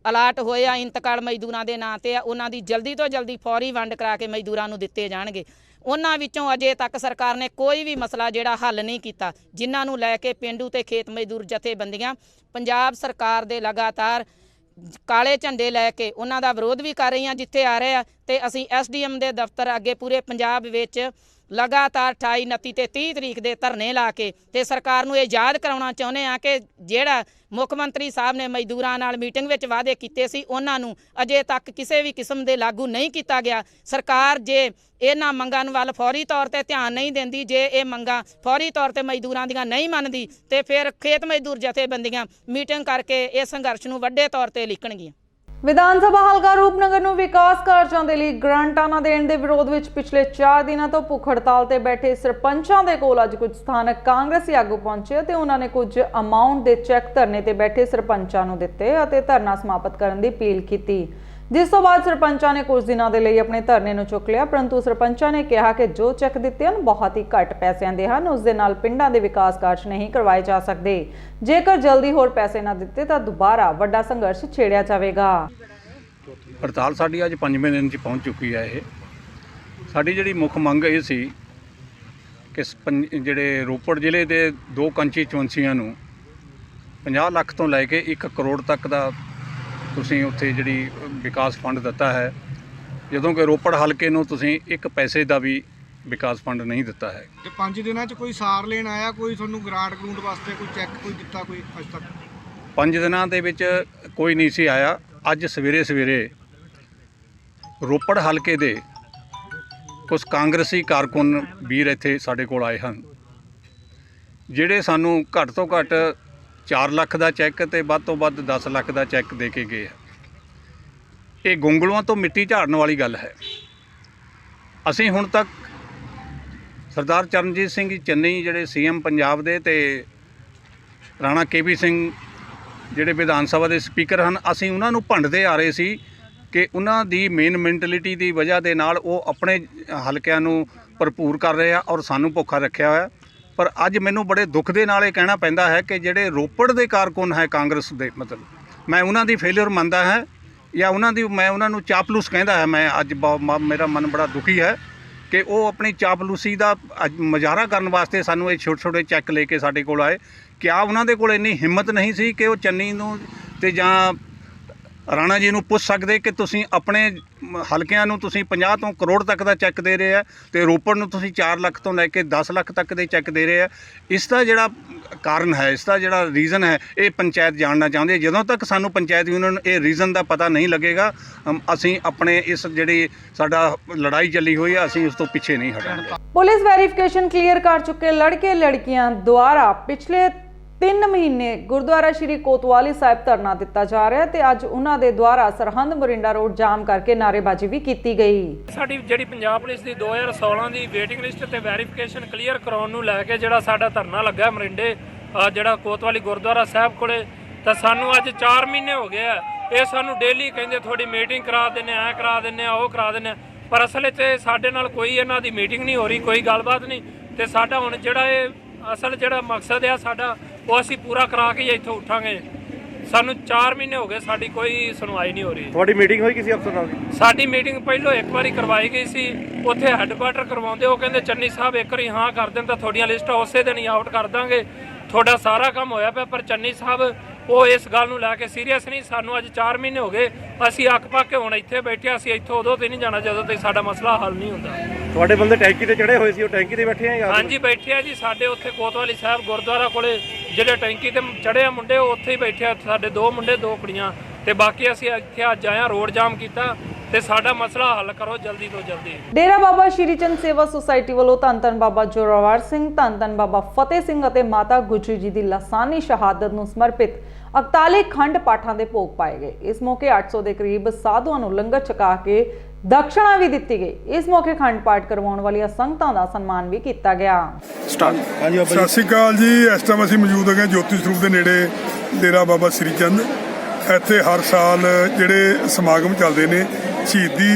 ਅਲਾਟ ਹੋਏ ਆ, ਇੰਤਕਾਲ ਮਜ਼ਦੂਰਾਂ ਦੇ ਨਾਂ ਤੇ ਆ, ਉਹਨਾਂ ਦੀ ਜਲਦੀ ਤੋਂ ਜਲਦੀ ਫੌਰੀ ਵੰਡ ਕਰਾ ਕੇ ਮਜ਼ਦੂਰਾਂ ਨੂੰ ਦਿੱਤੇ ਜਾਣਗੇ। ਉਹਨਾਂ ਵਿੱਚੋਂ ਅਜੇ ਤੱਕ ਸਰਕਾਰ ਨੇ ਕੋਈ ਵੀ ਮਸਲਾ ਜਿਹੜਾ ਹੱਲ ਨਹੀਂ ਕੀਤਾ, ਜਿਨ੍ਹਾਂ ਨੂੰ ਲੈ ਕੇ ਪਿੰਡੂ ਤੇ ਖੇਤ ਮਜ਼ਦੂਰ ਜਥੇਬੰਦੀਆਂ ਪੰਜਾਬ ਸਰਕਾਰ ਦੇ ਲਗਾਤਾਰ ਕਾਲੇ ਝੰਡੇ ਲੈ ਕੇ ਉਹਨਾਂ ਦਾ ਵਿਰੋਧ ਵੀ ਕਰ ਰਹੀਆਂ ਜਿੱਥੇ ਆ ਰਹੇ ਆ, ਤੇ ਅਸੀਂ ਐਸਡੀਐਮ ਦੇ ਦਫ਼ਤਰ ਅੱਗੇ ਪੂਰੇ ਪੰਜਾਬ ਵਿੱਚ ਲਗਾਤਾਰ 28, 29 ਤੇ 30 ਤਰੀਕ ਦੇ ਧਰਨੇ ਲਾ ਕੇ ਤੇ ਸਰਕਾਰ ਨੂੰ ਇਹ ਯਾਦ ਕਰਾਉਣਾ ਚਾਹੁੰਦੇ ਆ ਕਿ ਜਿਹੜਾ ਮੁੱਖ ਮੰਤਰੀ ਸਾਹਿਬ ਨੇ ਮਜ਼ਦੂਰਾਂ ਨਾਲ ਮੀਟਿੰਗ ਵਿੱਚ ਵਾਅਦੇ ਕੀਤੇ ਸੀ ਉਹਨਾਂ ਨੂੰ ਅਜੇ ਤੱਕ ਕਿਸੇ ਵੀ ਕਿਸਮ ਦੇ ਲਾਗੂ ਨਹੀਂ ਕੀਤਾ ਗਿਆ। ਸਰਕਾਰ ਜੇ ਇਹਨਾਂ ਮੰਗਾਂ ਵੱਲ ਫੌਰੀ ਤੌਰ ਤੇ ਧਿਆਨ ਨਹੀਂ ਦਿੰਦੀ, ਜੇ ਇਹ ਮੰਗਾਂ ਫੌਰੀ ਤੌਰ ਤੇ ਮਜ਼ਦੂਰਾਂ ਦੀਆਂ ਨਹੀਂ ਮੰਨਦੀ ਤੇ ਫਿਰ ਖੇਤ ਮਜ਼ਦੂਰ ਜਥੇਬੰਦੀਆਂ ਮੀਟਿੰਗ ਕਰਕੇ ਇਸ ਸੰਘਰਸ਼ ਨੂੰ ਵੱਡੇ ਤੌਰ ਤੇ ਲਿਖਣਗੀਆਂ। ਵਿਧਾਨ ਸਭਾ ਹਲਕਾ ਰੂਪਨਗਰ ਨੂੰ ਵਿਕਾਸ ਕਾਰਜਾਂ ਦੇ ਲਈ ਗ੍ਰਾਂਟਾਂ ਨਾ ਦੇਣ ਦੇ ਵਿਰੋਧ ਵਿੱਚ ਪਿਛਲੇ 4 ਦਿਨਾਂ ਤੋਂ ਭੁੱਖ ਹੜਤਾਲ ਤੇ ਬੈਠੇ ਸਰਪੰਚਾਂ ਦੇ ਕੋਲ ਅੱਜ ਕੁਝ ਸਥਾਨਕ ਕਾਂਗਰਸੀ ਆਗੂ ਪਹੁੰਚੇ ਤੇ ਉਹਨਾਂ ਨੇ ਕੁਝ ਅਮਾਉਂਟ ਦੇ ਚੈੱਕ ਧਰਨੇ ਤੇ ਬੈਠੇ ਸਰਪੰਚਾਂ ਨੂੰ ਦਿੱਤੇ ਅਤੇ ਧਰਨਾ ਸਮਾਪਤ ਕਰਨ ਦੀ ਅਪੀਲ ਕੀਤੀ, ਜਿਸ ਤੋਂ ਬਾਅਦ ਸਰਪੰਚਾਂ ਨੇ ਕੁਝ ਦਿਨਾਂ ਦੇ ਲਈ ਆਪਣੇ ਧਰਨੇ ਨੂੰ ਚੁੱਕ ਲਿਆ। ਪਰੰਤੂ ਸਰਪੰਚਾਂ ਨੇ ਕਿਹਾ ਕਿ ਜੋ ਚੈੱਕ ਦਿੱਤੇ ਹਨ ਬਹੁਤ ਹੀ ਘੱਟ ਪੈਸਿਆਂ ਦੇ ਹਨ, ਉਸ ਦੇ ਨਾਲ ਪਿੰਡਾਂ ਦੇ ਵਿਕਾਸ ਕਾਰਜ ਨਹੀਂ ਕਰਵਾਏ ਜਾ ਸਕਦੇ। ਜੇਕਰ ਜਲਦੀ ਹੋਰ ਪੈਸੇ ਨਾ ਦਿੱਤੇ ਤਾਂ ਦੁਬਾਰਾ ਵੱਡਾ ਸੰਘਰਸ਼ ਛੇੜਿਆ ਜਾਵੇਗਾ। ਹੜਤਾਲ ਸਾਡੀ ਅੱਜ 5ਵੇਂ ਦਿਨ 'ਚ ਪਹੁੰਚ ਚੁੱਕੀ ਹੈ। ਇਹ ਸਾਡੀ ਜਿਹੜੀ ਮੁੱਖ ਮੰਗ ਇਹ ਸੀ ਕਿ ਜਿਹੜੇ ਰੋਪੜ ਜ਼ਿਲ੍ਹੇ ਦੇ 2 ਕੰਸਟੀਚੁਐਂਸੀਆਂ ਨੂੰ 50 ਲੱਖ ਤੋਂ ਲੈ ਕੇ 1 ਕਰੋੜ ਤੱਕ ਦਾ ਤੁਸੀਂ ਉੱਥੇ ਜਿਹੜੀ ਵਿਕਾਸ ਫੰਡ ਦਿੱਤਾ ਹੈ, ਜਦੋਂ ਕਿ ਰੋਪੜ ਹਲਕੇ ਨੂੰ ਤੁਸੀਂ 1 ਪੈਸੇ ਦਾ ਵੀ ਵਿਕਾਸ ਫੰਡ ਨਹੀਂ ਦਿੱਤਾ ਹੈ। ਤੇ 5 ਦਿਨਾਂ 'ਚ ਕੋਈ ਸਾਰ ਲੈਣ ਆਇਆ, ਕੋਈ ਤੁਹਾਨੂੰ ਗ੍ਰਾਂਟ ਗਰੂੰਟ ਵਾਸਤੇ ਕੋਈ ਚੈੱਕ ਕੋਈ ਦਿੱਤਾ ਕੋਈ ਅੱਜ ਤੱਕ? 5 ਦਿਨਾਂ ਦੇ ਵਿੱਚ ਕੋਈ ਨਹੀਂ ਸੀ ਆਇਆ। ਅੱਜ ਸਵੇਰੇ ਰੋਪੜ ਹਲਕੇ ਦੇ ਕੁਝ ਕਾਂਗਰਸੀ ਕਾਰਕੁਨ ਵੀਰ ਇੱਥੇ ਸਾਡੇ ਕੋਲ ਆਏ ਹਨ, ਜਿਹੜੇ ਸਾਨੂੰ ਘੱਟ ਤੋਂ ਘੱਟ 4 ਲੱਖ ਦਾ ਚੈੱਕ ਤੇ ਵੱਧ ਤੋਂ ਵੱਧ 10 ਲੱਖ ਦਾ ਚੈੱਕ ਦੇ ਕੇ ਗਏ। ਇਹ ਗੁੰਗਲੂਆਂ ਤੋਂ ਮਿੱਟੀ ਝਾੜਨ ਵਾਲੀ ਗੱਲ ਹੈ। ਅਸੀਂ ਹੁਣ ਤੱਕ ਸਰਦਾਰ ਚਰਨਜੀਤ ਸਿੰਘ ਚੰਨੀ ਜਿਹੜੇ ਸੀਐਮ ਪੰਜਾਬ ਦੇ ਤੇ ਰਾਣਾ KP ਸਿੰਘ ਜਿਹੜੇ ਵਿਧਾਨ ਸਭਾ ਦੇ ਸਪੀਕਰ ਹਨ, ਅਸੀਂ ਉਹਨਾਂ ਨੂੰ ਭੰਡਦੇ ਆ ਰਹੇ ਸੀ ਕਿ ਉਹਨਾਂ ਦੀ ਮੇਨ ਮੈਂਟਲਿਟੀ ਦੀ ਵਜ੍ਹਾ ਦੇ ਨਾਲ ਉਹ ਆਪਣੇ ਹਲਕਿਆਂ ਨੂੰ ਭਰਪੂਰ ਕਰ ਰਹੇ ਆ ਔਰ ਸਾਨੂੰ ਭੁੱਖਾ ਰੱਖਿਆ ਹੋਇਆ। ਪਰ ਅੱਜ ਮੈਨੂੰ ਬੜੇ ਦੁੱਖ ਦੇ ਨਾਲ ਇਹ ਕਹਿਣਾ ਪੈਂਦਾ ਹੈ ਕਿ ਜਿਹੜੇ ਰੋਪੜ ਦੇ ਕਾਰਕੁਨ ਹੈ ਕਾਂਗਰਸ ਦੇ, ਮਤਲਬ ਮੈਂ ਉਹਨਾਂ ਦੀ ਫੇਲਿਅਰ ਮੰਨਦਾ ਹੈ ਜਾਂ ਮੈਂ ਉਹਨਾਂ ਨੂੰ ਚਾਪਲੂਸ ਕਹਿੰਦਾ ਹੈ। ਮੈਂ ਅੱਜ ਮੇਰਾ ਮਨ ਬੜਾ ਦੁਖੀ ਹੈ ਕਿ ਉਹ ਆਪਣੀ ਚਾਪਲੂਸੀ ਦਾ ਮੁਜ਼ਾਹਰਾ ਕਰਨ ਵਾਸਤੇ ਸਾਨੂੰ ਇਹ ਛੋਟੇ ਚੈੱਕ ਲੈ ਕੇ ਸਾਡੇ ਕੋਲ ਆਏ। ਕਿਆ ਉਹਨਾਂ ਦੇ ਕੋਲ ਇੰਨੀ ਹਿੰਮਤ ਨਹੀਂ ਸੀ ਕਿ ਉਹ ਚੰਨੀ ਨੂੰ ਤੇ ਜਾਂ ਰਾਣਾ ਜੀ ਨੂੰ ਪੁੱਛ ਸਕਦੇ ਕਿ ਤੁਸੀਂ ਆਪਣੇ ਹਲਕਿਆਂ ਨੂੰ ਤੁਸੀਂ 50 ਤੋਂ ਕਰੋੜ ਤੱਕ ਦਾ ਚੈੱਕ ਦੇ ਰਹੇ ਆ ਤੇ ਰੋਪੜ ਨੂੰ ਤੁਸੀਂ 4 ਲੱਖ ਤੋਂ ਲੈ ਕੇ 10 ਲੱਖ ਤੱਕ ਦੇ ਚੈੱਕ ਦੇ ਰਹੇ ਆ। ਇਸ ਦਾ ਜਿਹੜਾ ਕਾਰਨ ਹੈ, ਇਸ ਦਾ ਜਿਹੜਾ ਰੀਜ਼ਨ ਹੈ, ਇਹ ਪੰਚਾਇਤ ਜਾਣਨਾ ਚਾਹੁੰਦੀ ਹੈ। ਜਦੋਂ ਤੱਕ ਸਾਨੂੰ ਪੰਚਾਇਤ ਯੂਨੀਅਨ ਇਹ ਰੀਜ਼ਨ ਦਾ ਪਤਾ ਨਹੀਂ ਲੱਗੇਗਾ, ਅਸੀਂ ਆਪਣੇ ਇਸ ਜਿਹੜੀ ਸਾਡਾ ਲੜਾਈ ਚੱਲੀ ਹੋਈ ਹੈ, ਅਸੀਂ ਉਸ ਤੋਂ ਪਿੱਛੇ ਨਹੀਂ ਹਟਾਂਗੇ। ਪੁਲਿਸ ਵੈਰੀਫਿਕੇਸ਼ਨ ਕਲੀਅਰ ਕਰ ਚੁੱਕੇ ਲੜਕੇ ਲੜਕੀਆਂ ਦੁਆਰਾ ਪਿਛਲੇ 3 ਮਹੀਨੇ ਗੁਰਦੁਆਰਾ ਸ਼੍ਰੀ ਕੋਤਵਾਲੀ ਸਾਹਿਬ ਧਰਨਾ ਦਿੱਤਾ ਜਾ ਰਿਹਾ ਤੇ ਅੱਜ ਉਹਨਾਂ ਦੇ ਦੁਆਰਾ ਸਰਹੰਦ ਮੋਰਿੰਡਾ ਰੋਡ ਜਾਮ ਕਰਕੇ ਨਾਅਰੇਬਾਜ਼ੀ ਵੀ ਕੀਤੀ ਗਈ। ਸਾਡੀ ਜਿਹੜੀ ਪੰਜਾਬ ਪੁਲਿਸ ਦੀ 2016 ਦੀ ਵੇਟਿੰਗ ਲਿਸਟ ਤੇ ਵੈਰੀਫਿਕੇਸ਼ਨ ਕਲੀਅਰ ਕਰਾਉਣ ਨੂੰ ਲੈ ਕੇ ਜਿਹੜਾ ਸਾਡਾ ਧਰਨਾ ਲੱਗਾ ਮੋਰਿੰਡੇ ਜਿਹੜਾ ਕੋਤਵਾਲੀ ਗੁਰਦੁਆਰਾ ਸਾਹਿਬ ਕੋਲੇ, ਤਾਂ ਸਾਨੂੰ ਅੱਜ 4 ਮਹੀਨੇ ਹੋ ਗਏ ਆ। ਇਹ ਸਾਨੂੰ ਡੇਲੀ ਕਹਿੰਦੇ ਤੁਹਾਡੀ ਮੀਟਿੰਗ ਕਰਾ ਦਿੰਦੇ, ਐਂ ਕਰਾ ਦਿੰਦੇ ਆ, ਉਹ ਕਰਾ ਦਿੰਦੇ ਆ, ਪਰ ਅਸਲ 'ਚ ਸਾਡੇ ਨਾਲ ਕੋਈ ਇਹਨਾਂ ਦੀ ਮੀਟਿੰਗ ਨਹੀਂ ਹੋ ਰਹੀ, ਕੋਈ ਗੱਲਬਾਤ ਨਹੀਂ। ਤੇ ਸਾਡਾ ਹੁਣ ਜਿਹੜਾ ਇਹ ਅਸਲ ਜਿਹੜਾ ਮਕਸਦ ਆ ਸਾਡਾ, ਉਹ ਅਸੀਂ ਪੂਰਾ ਕਰਾ ਕੇ ਇੱਥੋਂ ਉੱਠਾਂਗੇ। ਸਾਨੂੰ 4 ਮਹੀਨੇ ਹੋ ਗਏ, ਸਾਡੀ ਕੋਈ ਸੁਣਵਾਈ ਨਹੀਂ ਹੋ ਰਹੀ। ਤੁਹਾਡੀ ਮੀਟਿੰਗ ਹੋਈ ਕਿਸੇ ਅਫਸਰ ਨਾਲ? ਸਾਡੀ ਮੀਟਿੰਗ ਪਹਿਲੋਂ 1 ਵਾਰੀ ਕਰਵਾਈ ਗਈ ਸੀ, ਉੱਥੇ ਹੈੱਡਕੁਆਟਰ ਕਰਵਾਉਂਦੇ, ਉਹ ਕਹਿੰਦੇ ਚੰਨੀ ਸਾਹਿਬ 1 ਵਾਰੀ ਹਾਂ ਕਰ ਦੇਣ ਤਾਂ ਤੁਹਾਡੀਆਂ ਲਿਸਟਾਂ ਉਸੇ ਦਿਨ ਹੀ ਆਊਟ ਕਰ ਦਾਂਗੇ, ਤੁਹਾਡਾ ਸਾਰਾ ਕੰਮ ਹੋਇਆ ਪਿਆ। ਪਰ ਚੰਨੀ ਸਾਹਿਬ ਉਹ ਇਸ ਗੱਲ ਨੂੰ ਲੈ ਕੇ ਸੀਰੀਅਸ ਨਹੀਂ। ਸਾਨੂੰ ਅੱਜ 4 ਮਹੀਨੇ ਹੋ ਗਏ, ਅਸੀਂ ਅੱਕ ਪੱਕ ਕੇ ਹੁਣ ਇੱਥੇ ਬੈਠੇ, ਅਸੀਂ ਇੱਥੋਂ ਉਦੋਂ ਤੇ ਨਹੀਂ ਜਾਣਾ ਜਦੋਂ ਤੱਕ ਸਾਡਾ ਮਸਲਾ ਹੱਲ ਨਹੀਂ ਹੁੰਦਾ। ਤੁਹਾਡੇ ਬੰਦੇ ਟੈਂਕੀ ਤੇ ਚੜੇ ਹੋਏ ਸੀ, ਉਹ ਟੈਂਕੀ ਤੇ ਬੈਠੇ ਆ? ਹਾਂਜੀ ਬੈਠੇ ਆ ਜੀ, ਸਾਡੇ ਉੱਥੇ ਕੋਤਵਾਲੀ ਸਾਹਿਬ ਗੁਰਦੁਆਰਾ ਕੋਲੇ ਜਿਹੜੇ ਟੈਂਕੀ ਤੇ ਚੜੇ ਆ ਮੁੰਡੇ, ਉਹ ਉੱਥੇ ਹੀ ਬੈਠੇ ਆ। ਸਾਡੇ 2 ਮੁੰਡੇ 2 ਕੁੜੀਆਂ, ਤੇ ਬਾਕੀ ਅਸੀਂ ਇੱਥੇ ਅੱਜ ਆਇਆ, ਰੋਡ ਜਾਮ ਕੀਤਾ ਤੇ ਸਾਡਾ ਮਸਲਾ ਹੱਲ ਕਰੋ ਜਲਦੀ ਤੋਂ ਜਲਦੀ। ਡੇਰਾ ਬਾਬਾ ਸ਼੍ਰੀ ਚੰਦ ਸੇਵਾ ਸੁਸਾਇਟੀ ਵੱਲੋਂ ਧੰਨ ਧੰਨ ਬਾਬਾ ਜੋਰਾਵਰ ਸਿੰਘ, ਧੰਨ ਧੰਨ ਬਾਬਾ ਫਤਿਹ ਸਿੰਘ ਅਤੇ ਮਾਤਾ ਗੁਜਰੀ ਜੀ ਦੀ ਲਾਸਾਨੀ ਸ਼ਹਾਦਤ ਨੂੰ ਸਮਰਪਿਤ 41 ਖੰਡ ਪਾਠਾਂ ਦੇ ਭੋਗ ਪਾਏ ਗਏ। ਇਸ ਮੌਕੇ 800 ਦੇ ਕਰੀਬ ਸਾਧੂਆਂ ਨੂੰ ਲੰਗਰ ਛਕਾ ਕੇ ਦਕਸ਼ਨਾ ਵੀ ਦਿੱਤੀ ਗਈ। ਇਸ ਮੌਕੇ ਖੰਡ ਪਾਠ ਕਰਵਾਉਣ ਵਾਲੀਆਂ ਸੰਗਤਾਂ ਦਾ ਸਨਮਾਨ ਵੀ ਕੀਤਾ ਗਿਆ। ਸਤਿ ਸ਼੍ਰੀ ਅਕਾਲ ਜੀ। ਇਸ ਟਾਈਮ ਅਸੀਂ ਮੌਜੂਦ ਹੈਗੇ ਜੋਤੀ ਸਰੂਪ ਦੇ ਨੇੜੇ ਡੇਰਾ ਬਾਬਾ ਸ਼੍ਰੀ ਚੰਦ। ਇੱਥੇ ਹਰ ਸਾਲ ਜਿਹੜੇ ਸਮਾਗਮ ਚੱਲਦੇ ਨੇ, ਸ਼ਹੀਦੀ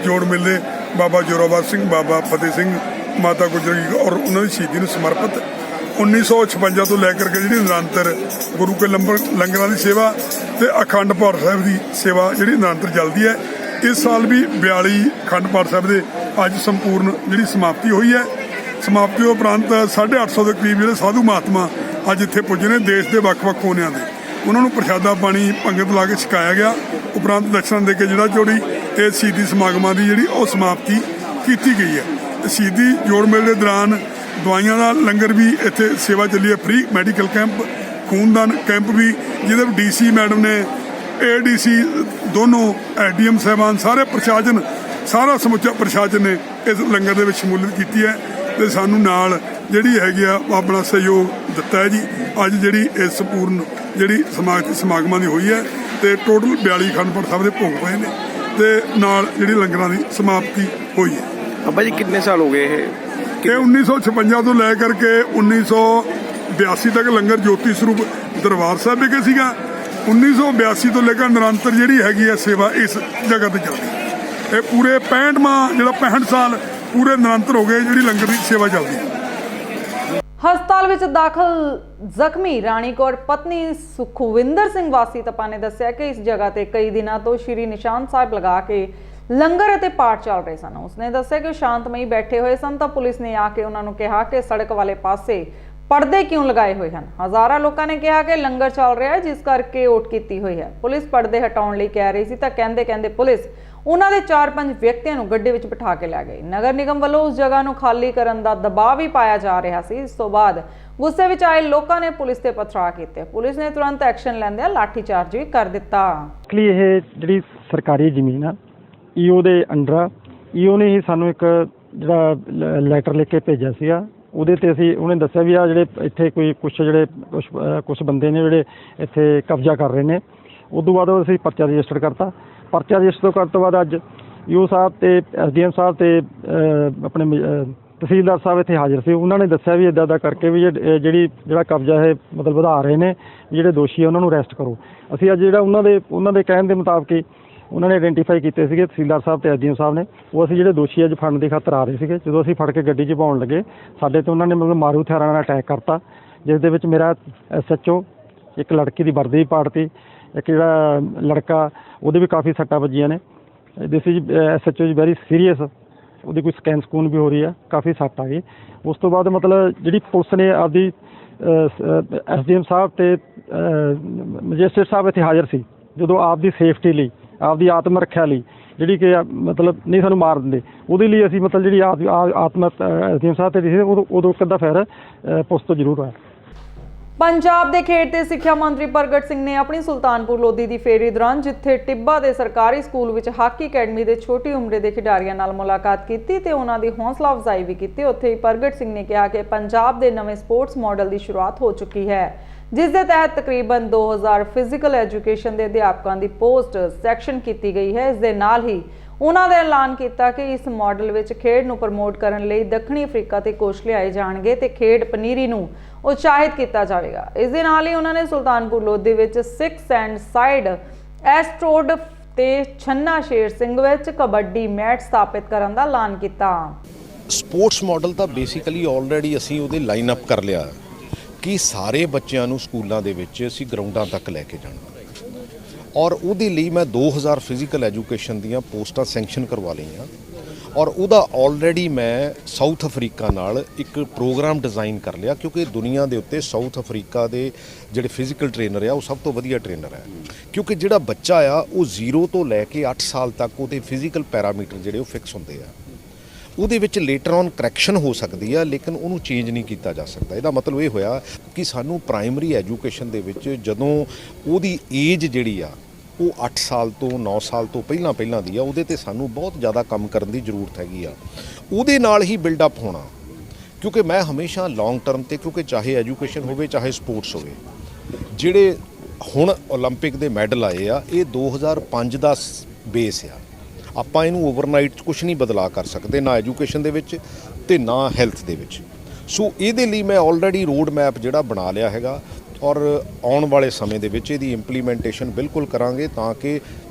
ਜੋੜ ਮੇਲੇ ਬਾਬਾ ਜੋਰਾਵਰ ਸਿੰਘ, ਬਾਬਾ ਫਤਿਹ ਸਿੰਘ, ਮਾਤਾ ਗੁਜਰੀ ਔਰ ਉਹਨਾਂ ਦੀ ਸ਼ਹੀਦੀ ਨੂੰ ਸਮਰਪਿਤ 1956 ਤੋਂ ਲੈ ਕਰਕੇ ਜਿਹੜੀ ਨਿਰੰਤਰ ਗੁਰੂ ਕੇ ਲੰਗਰਾਂ ਦੀ ਸੇਵਾ ਤੇ ਅਖੰਡ ਪਾਠ ਸਾਹਿਬ ਦੀ ਸੇਵਾ ਜਿਹੜੀ ਨਿਰੰਤਰ ਚੱਲਦੀ ਹੈ। ਇਸ ਸਾਲ ਵੀ 42 ਅਖੰਡ ਪਾਠ ਸਾਹਿਬ ਦੇ ਅੱਜ ਸੰਪੂਰਨ ਜਿਹੜੀ ਸਮਾਪਤੀ ਹੋਈ ਹੈ। ਸਮਾਪਤੀ ਉਪਰੰਤ 850 ਦੇ ਕਰੀਬ ਜਿਹੜੇ ਸਾਧੂ ਮਹਾਤਮਾ ਅੱਜ ਇੱਥੇ ਪੁੱਜੇ ਨੇ ਦੇਸ਼ ਦੇ ਵੱਖ-ਵੱਖ ਕੋਨਿਆਂ ਦੇ। ਉਹਨਾਂ ਨੂੰ ਪ੍ਰਸ਼ਾਦਾ ਪਾਣੀ ਪੰਗਤ ਲਾ ਕੇ ਛਕਾਇਆ ਗਿਆ। ਉਪਰੰਤ ਦਰਸ਼ਨ ਦੇ ਕੇ ਜਿਹੜਾ ਜੋੜੀ ਇਹ ਸ਼ਹੀਦੀ ਸਮਾਗਮਾਂ ਦੀ ਜਿਹੜੀ ਉਹ ਸਮਾਪਤੀ ਕੀਤੀ ਗਈ ਹੈ। ਸ਼ਹੀਦੀ ਜੋੜ ਮੇਲੇ ਦੇ ਦੌਰਾਨ ਦਵਾਈਆਂ ਦਾ ਲੰਗਰ ਵੀ ਇੱਥੇ ਸੇਵਾ ਚੱਲੀ ਹੈ, ਫ੍ਰੀ ਮੈਡੀਕਲ ਕੈਂਪ, ਖੂਨਦਾਨ ਕੈਂਪ ਵੀ, ਜਿਹਦੇ ਵਿੱਚ ਡੀਸੀ ਮੈਡਮ ਨੇ, ADC ਦੋਨੋਂ, SDM ਸਾਹਿਬਾਨ, ਸਾਰੇ ਪ੍ਰਸ਼ਾਸਨ, ਸਾਰਾ ਸਮੁੱਚਾ ਪ੍ਰਸ਼ਾਸਨ ਨੇ ਇਸ ਲੰਗਰ ਦੇ ਵਿੱਚ ਸ਼ਮੂਲੀਅਤ ਕੀਤੀ ਹੈ ਤੇ ਸਾਨੂੰ ਨਾਲ ਜਿਹੜੀ ਹੈਗੀ ਆ ਆਪਣਾ ਸਹਿਯੋਗ ਦਿੱਤਾ ਹੈ ਜੀ। ਅੱਜ ਜਿਹੜੀ ਇਸ ਸੰਪੂਰਨ ਜਿਹੜੀ ਸਮਾਗਮਾਂ ਦੀ ਹੋਈ ਹੈ ਤੇ ਟੋਟਲ 42 ਅਖੰਡ ਪਾਠ ਸਾਹਿਬ ਦੇ ਭੋਗ ਪਏ ਨੇ ਤੇ ਨਾਲ ਜਿਹੜੀ ਲੰਗਰਾਂ ਦੀ ਸਮਾਪਤੀ ਹੋਈ ਹੈ। ਬਾਬਾ ਜੀ ਕਿੰਨੇ ਸਾਲ ਹੋ ਗਏ ਇਹ? 1956 ਤੋਂ ਲੈ ਕਰਕੇ 1982 ਤੱਕ ਲੰਗਰ ਜੋਤੀ ਸਰੂਪ ਦਰਬਾਰ ਸਾਹਿਬ ਵਿਖੇ ਸੀਗਾ। 1982 ਤੋਂ ਲੈ ਕੇ ਨਿਰੰਤਰ ਜਿਹੜੀ ਹੈਗੀ ਹੈ ਸੇਵਾ ਇਸ ਜਗ੍ਹਾ ਤੇ ਚੱਲਦੀ ਹੈ। ਇਹ ਪੂਰੇ 65 ਸਾਲ ਪੂਰੇ ਨਿਰੰਤਰ ਹੋ ਗਏ ਜਿਹੜੀ ਲੰਗਰ ਦੀ ਸੇਵਾ ਚੱਲਦੀ ਹੈ। ਹਸਪਤਾਲ ਵਿੱਚ ਦਾਖਲ ਜ਼ਖਮੀ ਰਾਣੀ ਕੌਰ ਪਤਨੀ ਸੁਖਵਿੰਦਰ ਸਿੰਘ ਵਾਸੀ ਤਪਾ ਨੇ ਦੱਸਿਆ ਕਿ ਇਸ ਜਗ੍ਹਾ ਤੇ ਕਈ ਦਿਨਾਂ ਤੋਂ ਸ਼੍ਰੀ ਨਿਸ਼ਾਨ ਸਾਹਿਬ ਲਗਾ ਕੇ ਲੰਗਰ ਅਤੇ ਪਾਠ ਚੱਲ ਰਹੇ ਸਨ। ਉਸਨੇ ਦੱਸਿਆ ਕਿ ਸ਼ਾਂਤਮਈ ਬੈਠੇ ਹੋਏ ਸਨ ਤਾਂ ਪੁਲਿਸ ਨੇ ਆ ਕੇ ਉਹਨਾਂ ਨੂੰ ਕਿਹਾ ਕਿ ਸੜਕ ਵਾਲੇ ਪਾਸੇ ਪਰਦੇ ਕਿਉਂ ਲਗਾਏ ਹੋਏ ਹਨ। ਹਜ਼ਾਰਾਂ ਲੋਕਾਂ ਨੇ ਕਿਹਾ ਕਿ ਲੰਗਰ ਚੱਲ ਰਿਹਾ ਹੈ, ਜਿਸ ਕਰਕੇ ਓਟ ਕੀਤੀ ਹੋਈ ਹੈ। ਪੁਲਿਸ ਪਰਦੇ ਹਟਾਉਣ ਲਈ ਕਹਿ ਰਹੀ ਸੀ ਤਾਂ ਕਹਿੰਦੇ ਪੁਲਿਸ ਉਹਨਾਂ ਦੇ 4-5 ਵਿਅਕਤੀਆਂ ਨੂੰ ਗੱਡੀ ਵਿੱਚ ਬਿਠਾ ਕੇ ਲੈ ਗਈ। ਨਗਰ ਨਿਗਮ ਵੱਲੋਂ ਉਸ ਜਗ੍ਹਾ ਨੂੰ ਖਾਲੀ ਕਰਨ ਦਾ ਦਬਾਅ ਵੀ ਪਾਇਆ ਜਾ ਰਿਹਾ ਸੀ। ਇਸ ਤੋਂ ਬਾਅਦ ਗੁੱਸੇ ਵਿੱਚ ਆਏ ਲੋਕਾਂ ਨੇ ਪੁਲਿਸ ਤੇ ਪਥਰਾਅ ਕੀਤੇ। ਪੁਲਿਸ ਨੇ ਤੁਰੰਤ ਐਕਸ਼ਨ ਲੈਂਦਿਆਂ ਲਾਠੀਚਾਰਜ ਵੀ ਕਰ ਦਿੱਤਾ। ਇਹ ਜਿਹੜੀ ਸਰਕਾਰੀ ਜ਼ਮੀਨ ਆ ਈਓ ਦੇ ਅੰਡਰ ਆ। ਈਓ ਨੇ ਹੀ ਸਾਨੂੰ ਇੱਕ ਜਿਹੜਾ ਲੈਟਰ ਲਿਖ ਕੇ ਭੇਜਿਆ ਸੀਗਾ। ਉਹਦੇ ਤੇ ਅਸੀਂ ਉਹਨੇ ਦੱਸਿਆ ਵੀ ਆ ਜਿਹੜੇ ਇੱਥੇ ਕੁਛ ਬੰਦੇ ਨੇ ਜਿਹੜੇ ਇੱਥੇ ਕਬਜ਼ਾ ਕਰ ਰਹੇ ਨੇ। ਉਸ ਤੋਂ ਬਾਅਦ ਅਸੀਂ ਪਰਚਾ ਰਜਿਸਟਰ ਕਰਤਾ। ਪਰਚਾ ਰਜਿਸਟਰ ਕਰਨ ਤੋਂ ਬਾਅਦ ਅੱਜ ਈਓ ਸਾਹਿਬ ਤੇ SDM ਸਾਹਿਬ ਤੇ ਆਪਣੇ ਤਹਿਸੀਲਦਾਰ ਸਾਹਿਬ ਇੱਥੇ ਹਾਜ਼ਰ ਸੀ। ਉਹਨਾਂ ਨੇ ਦੱਸਿਆ ਵੀ ਇੱਦਾਂ ਕਰਕੇ ਵੀ ਜਿਹੜਾ ਕਬਜ਼ਾ ਇਹ ਮਤਲਬ ਵਧਾ ਰਹੇ ਨੇ, ਜਿਹੜੇ ਦੋਸ਼ੀ ਆ ਉਹਨਾਂ ਨੂੰ ਅਰੈਸਟ ਕਰੋ। ਅਸੀਂ ਅੱਜ ਜਿਹੜਾ ਉਹਨਾਂ ਦੇ ਕਹਿਣ ਦੇ ਮੁਤਾਬਕ ਹੀ ਉਹਨਾਂ ਨੇ ਆਇਡੈਂਟੀਫਾਈ ਕੀਤੇ ਸੀਗੇ ਤਹਿਸੀਲਦਾਰ ਸਾਹਿਬ ਤੇ SDM ਸਾਹਿਬ ਨੇ। ਉਹ ਅਸੀਂ ਜਿਹੜੇ ਦੋਸ਼ੀ ਅੱਜ ਫੜਨ ਦੀ ਖਾਤਰ ਆ ਰਹੇ ਸੀਗੇ। ਜਦੋਂ ਅਸੀਂ ਫੜ ਕੇ ਗੱਡੀ 'ਚ ਪਾਉਣ ਲੱਗੇ ਸਾਡੇ ਤੇ ਉਹਨਾਂ ਨੇ ਮਤਲਬ ਮਾਰੂ ਹਥਿਆਰਾਂ ਨਾਲ ਅਟੈਕ ਕਰਤਾ, ਜਿਸ ਦੇ ਵਿੱਚ ਮੇਰਾ SHO, ਇੱਕ ਲੜਕੀ ਦੀ ਵਰਦੀ ਪਾੜਤੀ, ਇੱਕ ਜਿਹੜਾ ਲੜਕਾ ਉਹਦੇ ਵੀ ਕਾਫੀ ਸੱਟਾਂ ਵੱਜੀਆਂ ਨੇ। This is SHO is very serious. ਉਹਦੀ ਕੋਈ ਸਕੂਨ ਵੀ ਹੋ ਰਹੀ ਆ, ਕਾਫੀ ਸੱਟ ਆ ਗਈ। ਉਸ ਤੋਂ ਬਾਅਦ ਮਤਲਬ ਜਿਹੜੀ ਪੁਲਿਸ ਨੇ ਆਪਦੀ SDM ਸਾਹਿਬ ਤੇ ਮੈਜਿਸਟਰੇਟ ਸਾਹਿਬ ਇੱਥੇ ਹਾਜ਼ਰ ਸੀ। ਜਦੋਂ ਆਪਦੀ ਸੇਫਟੀ ਲਈ, ਆਪਦੀ ਆਤਮ ਰੱਖਿਆ ਲਈ ਜਿਹੜੀ ਕਿ ਮਤਲਬ ਨਹੀਂ ਸਾਨੂੰ ਮਾਰ ਦਿੰਦੇ, ਉਹਦੇ ਲਈ ਅਸੀਂ ਮਤਲਬ ਜਿਹੜੀ ਆਤਮ SDM ਸਾਹਿਬ ਤੇ ਉਦੋਂ ਕਿੱਦਾਂ ਫੈਰ ਪੁਲਿਸ ਤੋਂ ਜ਼ਰੂਰ ਹੋਇਆ। ਪੰਜਾਬ ਦੇ ਖੇਡ ਤੇ ਸਿੱਖਿਆ ਮੰਤਰੀ ਪ੍ਰਗਟ ਸਿੰਘ ਨੇ ਆਪਣੀ ਸੁਲਤਾਨਪੁਰ ਲੋਧੀ ਦੀ ਫੇਰੀ ਦੌਰਾਨ ਜਿੱਥੇ ਟਿੱਬਾ ਦੇ ਸਰਕਾਰੀ ਸਕੂਲ ਵਿੱਚ ਹਾਕੀ ਅਕੈਡਮੀ ਦੇ ਛੋਟੀ ਉਮਰੇ ਦੇ ਖਿਡਾਰੀਆਂ ਨਾਲ ਮੁਲਾਕਾਤ ਕੀਤੀ ਤੇ ਉਹਨਾਂ ਦੀ ਹੌਸਲਾ ਅਫਜ਼ਾਈ ਵੀ ਕੀਤੀ। ਉੱਥੇ ਹੀ ਪ੍ਰਗਟ ਸਿੰਘ ਨੇ ਕਿਹਾ ਕਿ ਪੰਜਾਬ ਦੇ ਨਵੇਂ ਸਪੋਰਟਸ ਮਾਡਲ ਦੀ ਸ਼ੁਰੂਆਤ ਹੋ ਚੁੱਕੀ ਹੈ, ਜਿਸ ਦੇ ਤਹਿਤ ਤਕਰੀਬਨ 2000 ਫਿਜ਼ੀਕਲ ਐਜੂਕੇਸ਼ਨ ਦੇ ਅਧਿਆਪਕਾਂ ਦੀ ਪੋਸਟ ਸੈਕਸ਼ਨ ਕੀਤੀ ਗਈ ਹੈ। ਇਸ ਦੇ ਨਾਲ ਹੀ ਉਹਨਾਂ ਨੇ ਐਲਾਨ ਕੀਤਾ ਕਿ ਇਸ ਮਾਡਲ ਵਿੱਚ ਖੇਡ ਨੂੰ ਪ੍ਰਮੋਟ ਕਰਨ ਲਈ ਦੱਖਣੀ ਅਫਰੀਕਾ ਤੇ ਕੋਚ ਲਿਆਏ ਜਾਣਗੇ ਤੇ ਖੇਡ ਪਨੀਰੀ ਨੂੰ ਉਤਸ਼ਾਹਿਤ ਕੀਤਾ ਜਾਵੇਗਾ। ਇਸ ਦੇ ਨਾਲ ਹੀ ਉਹਨਾਂ ਨੇ ਸੁਲਤਾਨਪੁਰ ਲੋਧੀ ਵਿੱਚ 6 ਐਂਡ ਸਾਈਡ ਐਸਟਰੋਡ ਤੇ ਛੰਨਾ ਸ਼ੇਰ ਸਿੰਘ ਵਿੱਚ ਕਬੱਡੀ ਮੈਚ ਸਥਾਪਿਤ ਕਰਨ ਦਾ ਐਲਾਨ ਕੀਤਾ। ਸਪੋਰਟਸ ਮਾਡਲ ਤਾਂ ਬੇਸਿਕਲੀ ਆਲਰੇਡੀ ਅਸੀਂ ਉਹਦੇ ਲਾਈਨ ਅਪ ਕਰ ਲਿਆ ਕਿ ਸਾਰੇ ਬੱਚਿਆਂ ਨੂੰ ਸਕੂਲਾਂ ਦੇ ਵਿੱਚ ਅਸੀਂ ਗਰਾਊਂਡਾਂ ਤੱਕ ਲੈ ਕੇ ਜਾਣਾ, ਔਰ ਉਹਦੇ ਲਈ ਮੈਂ 2000 ਫਿਜ਼ੀਕਲ ਐਜੂਕੇਸ਼ਨ ਦੀਆਂ ਪੋਸਟਾਂ ਸੈਂਕਸ਼ਨ ਕਰਵਾ ਲਈਆਂ। ਔਰ ਉਹਦਾ ਆਲਰੇਡੀ ਮੈਂ ਸਾਊਥ ਅਫਰੀਕਾ ਨਾਲ ਇੱਕ ਪ੍ਰੋਗਰਾਮ ਡਿਜ਼ਾਈਨ ਕਰ ਲਿਆ, ਕਿਉਂਕਿ ਦੁਨੀਆ ਦੇ ਉੱਤੇ ਸਾਊਥ ਅਫਰੀਕਾ ਦੇ ਜਿਹੜੇ ਫਿਜ਼ੀਕਲ ਟ੍ਰੇਨਰ ਆ ਉਹ ਸਭ ਤੋਂ ਵਧੀਆ ਟ੍ਰੇਨਰ ਹੈ। ਕਿਉਂਕਿ ਜਿਹੜਾ ਬੱਚਾ ਆ ਉਹ 0 ਤੋਂ ਲੈ ਕੇ 8 ਸਾਲ ਤੱਕ ਉਹਦੇ ਫਿਜ਼ੀਕਲ ਪੈਰਾਮੀਟਰ ਜਿਹੜੇ ਉਹ ਫਿਕਸ ਹੁੰਦੇ ਆ। ਉਹਦੇ ਵਿੱਚ ਲੇਟਰ ਔਨ ਕਰੈਕਸ਼ਨ ਹੋ ਸਕਦੀ ਆ, ਲੇਕਿਨ ਉਹਨੂੰ ਚੇਂਜ ਨਹੀਂ ਕੀਤਾ ਜਾ ਸਕਦਾ। ਇਹਦਾ ਮਤਲਬ ਇਹ ਹੋਇਆ ਕਿ ਸਾਨੂੰ ਪ੍ਰਾਇਮਰੀ ਐਜੂਕੇਸ਼ਨ ਦੇ ਵਿੱਚ ਜਦੋਂ ਉਹਦੀ ਏਜ ਜਿਹੜੀ ਆ ਉਹ 8 ਸਾਲ ਤੋਂ 9 ਸਾਲ ਤੋਂ ਪਹਿਲਾਂ ਦੀ ਆ, ਉਹਦੇ ਤੇ ਸਾਨੂੰ ਬਹੁਤ ਜ਼ਿਆਦਾ ਕੰਮ ਕਰਨ ਦੀ ਜ਼ਰੂਰਤ ਹੈਗੀ ਆ। ਉਹਦੇ ਨਾਲ ਹੀ ਬਿਲਡਅਪ ਹੋਣਾ, ਕਿਉਂਕਿ ਮੈਂ ਹਮੇਸ਼ਾ ਲੌਂਗ ਟਰਮ ਤੇ, ਕਿਉਂਕਿ ਚਾਹੇ ਐਜੂਕੇਸ਼ਨ ਹੋਵੇ ਚਾਹੇ ਸਪੋਰਟਸ ਹੋਵੇ, ਜਿਹੜੇ ਹੁਣ ਓਲੰਪਿਕ ਦੇ ਮੈਡਲ ਆਏ ਆ ਇਹ 2005 ਦਾ ਬੇਸ ਆ। ਆਪਾਂ ਇਹਨੂੰ ਓਵਰਨਾਈਟ ਕੁਝ ਨਹੀਂ ਬਦਲਾ ਕਰ ਸਕਦੇ, ਨਾ ਐਜੂਕੇਸ਼ਨ ਦੇ ਵਿੱਚ ਤੇ ਨਾ ਹੈਲਥ ਦੇ ਵਿੱਚ। ਸੋ ਇਹਦੇ ਲਈ ਮੈਂ ਆਲਰੇਡੀ ਰੋਡ ਮੈਪ ਜਿਹੜਾ ਬਣਾ ਲਿਆ ਹੈਗਾ, ਔਰ ਆਉਣ ਵਾਲੇ ਸਮੇਂ ਦੇ ਵਿੱਚ ਇਹਦੀ ਇੰਪਲੀਮੈਂਟੇਸ਼ਨ ਬਿਲਕੁਲ ਕਰਾਂਗੇ ਤਾਂ ਕਿ।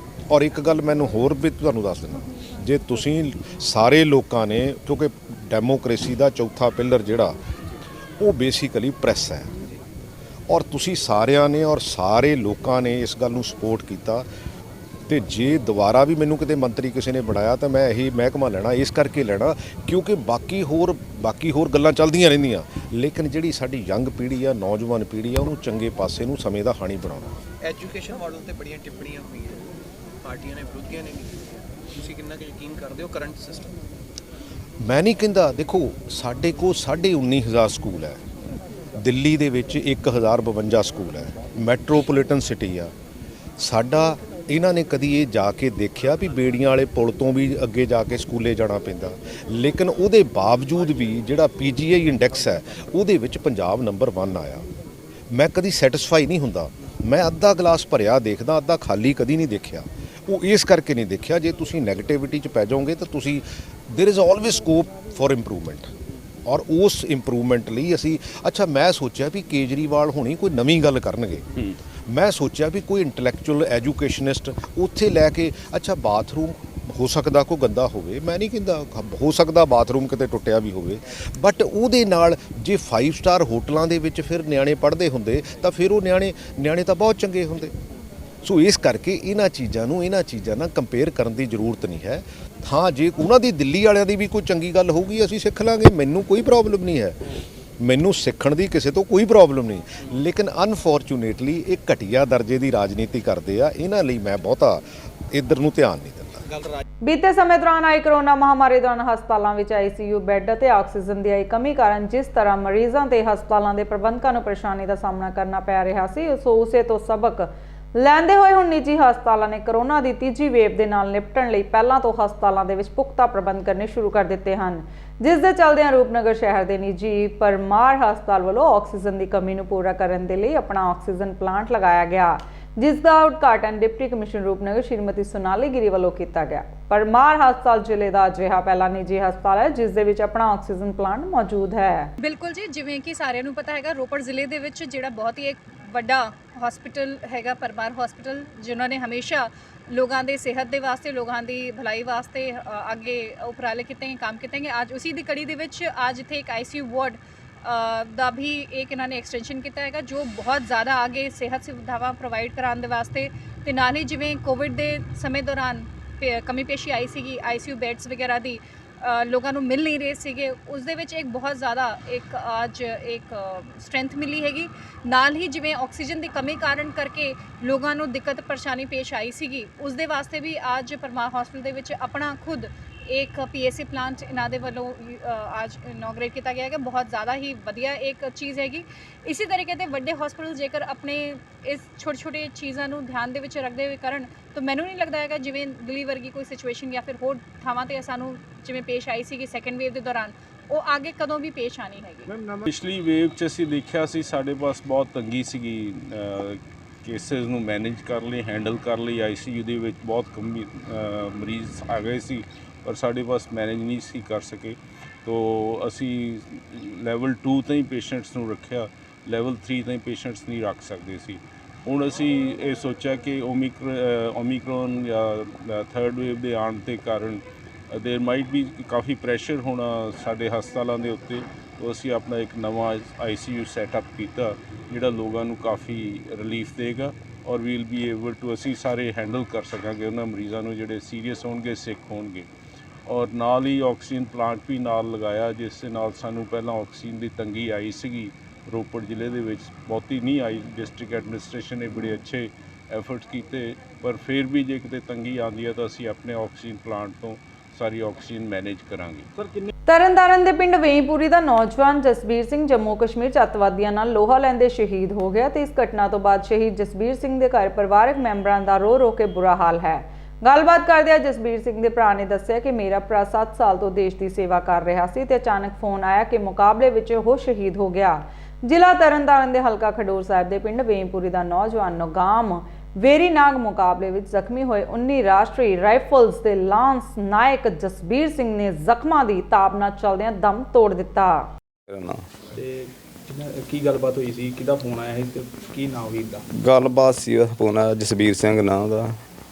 ਔਰ ਇੱਕ ਗੱਲ ਮੈਨੂੰ ਹੋਰ ਵੀ ਤੁਹਾਨੂੰ ਦੱਸ ਦਿੰਦਾ, ਜੇ ਤੁਸੀਂ ਸਾਰੇ ਲੋਕਾਂ ਨੇ, ਕਿਉਂਕਿ ਡੈਮੋਕ੍ਰੇਸੀ ਦਾ ਚੌਥਾ ਪਿਲਰ ਜਿਹੜਾ ਉਹ ਬੇਸਿਕਲੀ ਪ੍ਰੈਸ ਹੈ, ਔਰ ਤੁਸੀਂ ਸਾਰਿਆਂ ਨੇ ਔਰ ਸਾਰੇ ਲੋਕਾਂ ਨੇ ਇਸ ਗੱਲ ਨੂੰ ਸਪੋਰਟ ਕੀਤਾ। ਤੇ ਜੇ ਦੁਬਾਰਾ ਵੀ ਮੈਨੂੰ ਕਿਤੇ ਮੰਤਰੀ ਕਿਸੇ ਨੇ ਬਣਾਇਆ ਤਾਂ ਮੈਂ ਇਹੀ ਮਹਿਕਮਾ ਲੈਣਾ, ਇਸ ਕਰਕੇ ਲੈਣਾ ਕਿਉਂਕਿ ਬਾਕੀ ਹੋਰ ਬਾਕੀ ਹੋਰ ਗੱਲਾਂ ਚੱਲਦੀਆਂ ਰਹਿੰਦੀਆਂ, ਲੇਕਿਨ ਜਿਹੜੀ ਸਾਡੀ ਯੰਗ ਪੀੜ੍ਹੀ ਆ, ਨੌਜਵਾਨ ਪੀੜ੍ਹੀ ਆ, ਉਹਨੂੰ ਚੰਗੇ ਪਾਸੇ ਨੂੰ ਸਮੇਂ ਦਾ ਹਾਣੀ ਬਣਾਉਣਾ। ਐਜੂਕੇਸ਼ਨ ਮਾਡਲ ਤੇ ਬੜੀਆਂ ਟਿੱਪਣੀਆਂ ਹੋਈਆਂ, ਪਾਰਟੀਆਂ ਨੇ ਵਿਰੋਧੀਆਂ ਨੇ, ਤੁਸੀਂ ਕਿੰਨਾ ਕੁ ਯਕੀਨ ਕਰਦੇ ਹੋ ਕਰੰਟ ਸਿਸਟਮ? ਮੈਂ ਨਹੀਂ ਕਹਿੰਦਾ, ਦੇਖੋ ਸਾਡੇ ਕੋਲ 19,500 ਸਕੂਲ ਹੈ, ਦਿੱਲੀ ਦੇ ਵਿੱਚ 1052 ਸਕੂਲ ਹੈ, ਮੈਟਰੋਪੋਲੀਟਨ ਸਿਟੀ ਆ ਸਾਡਾ। ਇਹਨਾਂ ਨੇ ਕਦੀ ਇਹ ਜਾ ਕੇ ਦੇਖਿਆ ਵੀ ਬੇੜੀਆਂ ਵਾਲੇ ਪੁਲ ਤੋਂ ਵੀ ਅੱਗੇ ਜਾ ਕੇ ਸਕੂਲੇ ਜਾਣਾ ਪੈਂਦਾ? ਲੇਕਿਨ ਉਹਦੇ ਬਾਵਜੂਦ ਵੀ ਜਿਹੜਾ PGI ਇੰਡੈਕਸ ਹੈ ਉਹਦੇ ਵਿੱਚ ਪੰਜਾਬ ਨੰਬਰ 1 ਆਇਆ। ਮੈਂ ਕਦੀ ਸੈਟੀਸਫਾਈ ਨਹੀਂ ਹੁੰਦਾ, ਮੈਂ ਅੱਧਾ ਗਲਾਸ ਭਰਿਆ ਦੇਖਦਾ, ਅੱਧਾ ਖਾਲੀ ਕਦੀ ਨਹੀਂ ਦੇਖਿਆ। ਉਹ ਇਸ ਕਰਕੇ ਨਹੀਂ ਦੇਖਿਆ, ਜੇ ਤੁਸੀਂ ਨੈਗੇਟਿਵਿਟੀ 'ਚ ਪੈ ਜਾਓਗੇ ਤਾਂ ਤੁਸੀਂ there is always scope for improvement. ਔਰ ਉਸ ਇੰਪਰੂਵਮੈਂਟ ਲਈ ਅਸੀਂ ਮੈਂ ਸੋਚਿਆ ਵੀ ਕੇਜਰੀਵਾਲ ਹੁਣੀ ਕੋਈ ਨਵੀਂ ਗੱਲ ਕਰਨਗੇ। ਮੈਂ ਸੋਚਿਆ ਵੀ ਕੋਈ ਇੰਟੈਲੈਕਚੁਅਲ ਐਜੂਕੇਸ਼ਨਿਸਟ ਉੱਥੇ ਲੈ ਕੇ ਬਾਥਰੂਮ ਹੋ ਸਕਦਾ ਕੋਈ ਗੰਦਾ ਹੋਵੇ, ਮੈਂ ਨਹੀਂ ਕਹਿੰਦਾ, ਹੋ ਸਕਦਾ ਬਾਥਰੂਮ ਕਿਤੇ ਟੁੱਟਿਆ ਵੀ ਹੋਵੇ, ਬਟ ਉਹਦੇ ਨਾਲ ਜੇ 5 ਸਟਾਰ ਹੋਟਲਾਂ ਦੇ ਵਿੱਚ ਫਿਰ ਨਿਆਣੇ ਪੜ੍ਹਦੇ ਹੁੰਦੇ ਤਾਂ ਫਿਰ ਉਹ ਨਿਆਣੇ ਤਾਂ ਬਹੁਤ ਚੰਗੇ ਹੁੰਦੇ। ਸੋ ਇਸ ਕਰਕੇ ਇਹਨਾਂ ਚੀਜ਼ਾਂ ਨਾਲ ਕੰਪੇਅਰ ਕਰਨ ਦੀ ਜ਼ਰੂਰਤ ਨਹੀਂ ਹੈ। ਹਾਂ, ਜੇ ਉਹਨਾਂ ਦੀ ਦਿੱਲੀ ਵਾਲਿਆਂ ਦੀ ਵੀ ਕੋਈ ਚੰਗੀ ਗੱਲ ਹੋਊਗੀ ਅਸੀਂ ਸਿੱਖ ਲਾਂਗੇ, ਮੈਨੂੰ ਕੋਈ ਪ੍ਰੋਬਲਮ ਨਹੀਂ ਹੈ, ਮੈਨੂੰ ਸਿੱਖਣ ਦੀ ਕਿਸੇ ਤੋਂ ਕੋਈ ਪ੍ਰੋਬਲਮ ਨਹੀਂ। ਲੇਕਿਨ ਅਨਫੋਰਚੂਨੇਟਲੀ ਇਹ ਘਟੀਆ ਦਰਜੇ ਦੀ ਰਾਜਨੀਤੀ ਕਰਦੇ ਆ, ਇਹਨਾਂ ਲਈ ਮੈਂ ਬਹੁਤਾ ਇੱਧਰ ਨੂੰ ਧਿਆਨ ਨਹੀਂ ਦਿੰਦਾ। ਬੀਤੇ ਸਮੇਂ ਦੌਰਾਨ ਆਈ ਕਰੋਨਾ ਮਹਾਮਾਰੀ ਦੌਰਾਨ ਹਸਪਤਾਲਾਂ ਵਿੱਚ ICU ਬੈੱਡ ਅਤੇ ਆਕਸੀਜਨ ਦੀ ਆਈ ਕਮੀ ਕਾਰਨ ਜਿਸ ਤਰ੍ਹਾਂ ਮਰੀਜ਼ਾਂ ਤੇ ਹਸਪਤਾਲਾਂ ਦੇ ਪ੍ਰਬੰਧਕਾਂ ਨੂੰ ਪਰੇਸ਼ਾਨੀ ਦਾ ਸਾਹਮਣਾ ਕਰਨਾ ਪੈ ਰਿਹਾ ਸੀ, ਉਸੇ ਤੋਂ ਸਬਕ ਲੈਂਦੇ ਹੋਏ ਹੁਣ ਨਿੱਜੀ ਹਸਪਤਾਲਾਂ ਨੇ ਕਰੋਨਾ ਦੀ ਤੀਜੀ ਵੇਵ ਦੇ ਨਾਲ ਨਿਪਟਣ ਲਈ ਪਹਿਲਾਂ ਤੋਂ ਹਸਪਤਾਲਾਂ ਦੇ ਵਿੱਚ ਪੁਖਤਾ ਪ੍ਰਬੰਧ ਕਰਨੇ ਸ਼ੁਰੂ ਕਰ ਦਿੱਤੇ ਹਨ, ਜਿਸ ਦੇ ਚੱਲਦਿਆਂ ਰੂਪਨਗਰ ਸ਼ਹਿਰ ਦੇ ਨਿੱਜੀ ਪਰਮਾਰ ਹਸਪਤਾਲ ਵੱਲੋਂ ਆਕਸੀਜਨ ਦੀ ਕਮੀ ਨੂੰ ਪੂਰਾ ਕਰਨ ਦੇ ਲਈ ਆਪਣਾ ਆਕਸੀਜਨ ਪਲਾਂਟ ਲਗਾਇਆ ਗਿਆ, ਜਿਸ ਦਾ ਉਦਘਾਟਨ ਡਿਪਟੀ ਕਮਿਸ਼ਨਰ ਰੂਪਨਗਰ ਸ਼੍ਰੀਮਤੀ ਸੋਨਾਲੀ ਗਿਰੀ ਵੱਲੋਂ ਕੀਤਾ ਗਿਆ। ਪਰਮਾਰ ਹਸਪਤਾਲ ਜ਼ਿਲ੍ਹੇ ਦਾ ਅਜਿਹਾ ਪਹਿਲਾ ਨਿੱਜੀ ਹਸਪਤਾਲ ਹੈ ਜਿਸ ਦੇ ਵਿੱਚ ਆਪਣਾ ਆਕਸੀਜਨ ਪਲਾਂਟ ਮੌਜੂਦ ਹੈ। ਬਿਲਕੁਲ ਜੀ, ਜਿਵੇਂ ਕਿ ਸਾਰਿਆਂ ਨੂੰ ਪਤਾ ਹੈਗਾ, ਰੋਪੜ ਜ਼ਿਲ੍ਹੇ ਦੇ ਵਿੱਚ ਜਿਹੜਾ ਬਹੁਤ ਹੀ ਇੱਕ ਵੱਡਾ ਹਸਪੀਟਲ ਹੈਗਾ ਪਰਮਾਰ ਹਸਪੀਟਲ, ਜਿਨ੍ਹਾਂ ਨੇ ਹਮੇਸ਼ਾ ਲੋਕਾਂ ਦੇ ਸਿਹਤ ਦੇ ਵਾਸਤੇ, ਲੋਕਾਂ ਦੀ ਭਲਾਈ ਵਾਸਤੇ ਅੱਗੇ ਉਪਰਾਲੇ ਕੀਤੇ हैं, काम ਕੀਤੇ हैं। ਅੱਜ ਉਸੇ ਦੀ ਕੜੀ ਦੇ ਵਿੱਚ ਅੱਜ ਇੱਥੇ ਇੱਕ ICU ਵਾਰਡ ਦਾ ਵੀ ਇੱਕ ਇਹਨਾਂ ਨੇ ਐਕਸਟੈਂਸ਼ਨ ਕੀਤਾ ਹੈਗਾ, ਜੋ ਬਹੁਤ ਜ਼ਿਆਦਾ ਅੱਗੇ ਸਿਹਤ ਸੁਵਿਧਾਵਾਂ ਪ੍ਰੋਵਾਈਡ ਕਰਾਉਣ ਦੇ ਵਾਸਤੇ, ਤੇ ਨਾਲ ਹੀ ਜਿਵੇਂ ਕੋਵਿਡ ਦੇ ਸਮੇਂ ਦੌਰਾਨ ਕਮੀ ਪੇਸ਼ੀ ਆਈ ਸੀਗੀ ICU ਬੈੱਡਸ ਵਗੈਰਾ ਦੀ, ਲੋਕਾਂ ਨੂੰ ਮਿਲ ਨਹੀਂ ਰਹੇ ਸੀਗੇ, ਉਸ ਦੇ ਵਿੱਚ ਇੱਕ ਬਹੁਤ ਜ਼ਿਆਦਾ ਅੱਜ ਇੱਕ ਸਟਰੈਂਥ ਮਿਲੀ ਹੈਗੀ। ਨਾਲ ਹੀ ਜਿਵੇਂ ਆਕਸੀਜਨ ਦੀ ਕਮੀ ਕਾਰਨ ਕਰਕੇ ਲੋਕਾਂ ਨੂੰ ਦਿੱਕਤ ਪਰੇਸ਼ਾਨੀ ਪੇਸ਼ ਆਈ ਸੀਗੀ, ਉਸ ਦੇ ਵਾਸਤੇ ਵੀ ਅੱਜ ਪਰਮਾਰ ਹਸਪਤਾਲ ਦੇ ਵਿੱਚ ਆਪਣਾ ਖੁਦ एक PSA प्लांट ਇਹਨਾਂ ਦੇ ਵੱਲੋਂ आज ਇਨੋਗ੍ਰੇਟ ਕੀਤਾ ਗਿਆ ਹੈ। ਬਹੁਤ ਜ਼ਿਆਦਾ ਹੀ ਵਧੀਆ ਇੱਕ ਚੀਜ਼ ਹੈਗੀ। ਇਸੇ ਤਰੀਕੇ ਦੇ ਵੱਡੇ ਹਸਪੀਟਲ ਜੇਕਰ ਆਪਣੇ ਇਸ ਛੋਟੇ ਚੀਜ਼ਾਂ ਨੂੰ ਧਿਆਨ ਦੇ ਵਿੱਚ ਰੱਖਦੇ ਹੋਏ ਕਰਨ ਤਾਂ ਮੈਨੂੰ ਨਹੀਂ ਲੱਗਦਾ ਹੈਗਾ ਜਿਵੇਂ ਦਿੱਲੀ ਵਰਗੀ ਕੋਈ ਸਿਚੁਏਸ਼ਨ ਜਾਂ ਫਿਰ ਹੋਰ ਥਾਵਾਂ ਤੇ ਸਾਨੂੰ ਜਿਵੇਂ ਪੇਸ਼ ਆਈ ਸੀਗੀ ਸੈਕੰਡ ਵੇਵ ਦੇ ਦੌਰਾਨ, ਉਹ ਅੱਗੇ ਕਦੋਂ ਵੀ ਪੇਸ਼ ਆਣੀ ਹੈਗੀ। ਪਿਛਲੀ ਵੇਵ 'ਚ ਅਸੀਂ ਦੇਖਿਆ ਸੀ ਸਾਡੇ ਪਾਸ ਬਹੁਤ ਤੰਗੀ ਸੀਗੀ ਕੇਸਿਸ ਨੂੰ ਮੈਨੇਜ ਕਰ ਲਈ, ਹੈਂਡਲ ਕਰ ਲਈ। ICU ਦੇ ਵਿੱਚ ਬਹੁਤ ਕਮੀ ਮਰੀਜ਼ ਆ ਗਏ ਸੀ ਪਰ ਸਾਡੇ ਪਾਸ ਮੈਨੇਜ ਨਹੀਂ ਸੀ ਕਰ ਸਕੇ, ਤੋ ਅਸੀਂ ਲੈਵਲ 2 ਤਾਈਂ ਪੇਸ਼ੈਂਟਸ ਨੂੰ ਰੱਖਿਆ, ਲੈਵਲ 3 ਤਾਈਂ ਪੇਸ਼ੈਂਟਸ ਨਹੀਂ ਰੱਖ ਸਕਦੇ ਸੀ। ਹੁਣ ਅਸੀਂ ਇਹ ਸੋਚਿਆ ਕਿ ਓਮਿਕਰੋਨ ਜਾਂ ਥਰਡ ਵੇਵ ਦੇ ਆਉਣ ਦੇ ਕਾਰਨ ਦੇਰ ਮਾਈਟ ਵੀ ਕਾਫੀ ਪ੍ਰੈਸ਼ਰ ਹੋਣਾ ਸਾਡੇ ਹਸਪਤਾਲਾਂ ਦੇ ਉੱਤੇ, ਤੋ ਅਸੀਂ ਆਪਣਾ ਇੱਕ ਨਵਾਂ ICU ਸੈਟਅਪ ਕੀਤਾ ਜਿਹੜਾ ਲੋਕਾਂ ਨੂੰ ਕਾਫੀ ਰਿਲੀਫ ਦੇਗਾ ਔਰ ਵੀਲ ਬੀ ਏਬਲ ਟੂ ਅਸੀਂ ਸਾਰੇ ਹੈਂਡਲ ਕਰ ਸਕਾਂਗੇ ਉਹਨਾਂ ਮਰੀਜ਼ਾਂ ਨੂੰ ਜਿਹੜੇ ਸੀਰੀਅਸ ਹੋਣਗੇ, ਸਿੱਕ ਹੋਣਗੇ। ਔਰ ਨਾਲ ਹੀ ਆਕਸੀਜਨ ਪਲਾਂਟ ਵੀ ਨਾਲ ਲਗਾਇਆ ਜਿਸ ਦੇ ਨਾਲ ਸਾਨੂੰ ਪਹਿਲਾਂ ਆਕਸੀਜਨ ਦੀ ਤੰਗੀ ਆਈ ਸੀਗੀ ਰੋਪੜ ਜ਼ਿਲ੍ਹੇ ਦੇ ਵਿੱਚ, ਬਹੁਤੀ ਨਹੀਂ ਆਈ। ਡਿਸਟ੍ਰਿਕਟ ਐਡਮਿਨਿਸਟ੍ਰੇਸ਼ਨ ਨੇ ਬੜੇ ਅੱਛੇ ਐਫਰਟਸ ਕੀਤੇ, ਪਰ ਫਿਰ ਵੀ ਜੇ ਕਿਤੇ ਤੰਗੀ ਆਉਂਦੀ ਹੈ ਤਾਂ ਅਸੀਂ ਆਪਣੇ ਆਕਸੀਜਨ ਪਲਾਂਟ ਤੋਂ ਸਾਰੀ ਆਕਸੀਜਨ ਮੈਨੇਜ ਕਰਾਂਗੇ। ਤਰਨਤਾਰਨ ਦੇ ਪਿੰਡ ਵੇਈਪੁਰੀ ਦਾ ਨੌਜਵਾਨ ਜਸਬੀਰ ਸਿੰਘ ਜੰਮੂ ਕਸ਼ਮੀਰ 'ਚ ਅੱਤਵਾਦੀਆਂ ਨਾਲ ਲੋਹਾ ਲੈਂਦੇ ਸ਼ਹੀਦ ਹੋ ਗਿਆ ਤੇ ਇਸ ਘਟਨਾ ਤੋਂ ਬਾਅਦ ਸ਼ਹੀਦ ਜਸਬੀਰ ਸਿੰਘ ਦੇ ਘਰ ਪਰਿਵਾਰਕ ਮੈਂਬਰਾਂ ਦਾ ਰੋ ਕੇ ਬੁਰਾ ਹਾਲ ਹੈ। ਗੱਲਬਾਤ ਕਰਦਿਆਂ ਜਸਬੀਰ ਸਿੰਘ ਦੇ ਭਰਾ ਨੇ ਦੱਸਿਆ ਕਿ ਮੇਰਾ ਭਰਾ 7 ਸਾਲ ਤੋਂ ਦੇਸ਼ ਦੀ ਸੇਵਾ ਕਰ ਰਿਹਾ ਸੀ ਤੇ ਅਚਾਨਕ ਫੋਨ ਆਇਆ ਕਿ ਮੁਕਾਬਲੇ ਵਿੱਚ ਉਹ ਸ਼ਹੀਦ ਹੋ ਗਿਆ। ਜ਼ਿਲ੍ਹਾ ਤਰਨਤਾਰਨ ਦੇ ਹਲਕਾ ਖਡੂਰ ਸਾਹਿਬ ਦੇ ਪਿੰਡ ਵੇਈਪੁਰੀ ਦਾ ਨੌਜਵਾਨ ਨਗਾਮ ਵੇਰੀਨਾਗ ਮੁਕਾਬਲੇ ਵਿੱਚ ਜ਼ਖਮੀ ਹੋਏ 19 ਰਾਸ਼ਟਰੀ ਰਾਈਫਲਸ ਦੇ ਲਾਂਸ ਨਾਇਕ ਜਸਬੀਰ ਸਿੰਘ ਨੇ ਜ਼ਖਮਾਂ ਦੀ ਤਾਬ ਨਾਲ ਚੱਲਦਿਆਂ ਦਮ ਤੋੜ ਦਿੱਤਾ। ਤੇ ਕੀ ਗੱਲਬਾਤ ਹੋਈ ਸੀ, ਕਿਹਦਾ ਫੋਨ ਆਇਆ ਸੀ ਤੇ ਕੀ ਨਾਮ ਵੀਰ ਦਾ? ਗੱਲਬਾਤ ਸੀ ਉਹਦਾ ਫੋਨ ਆਇਆ ਜਸਬੀਰ ਸਿੰਘ ਨਾਂ ਦਾ,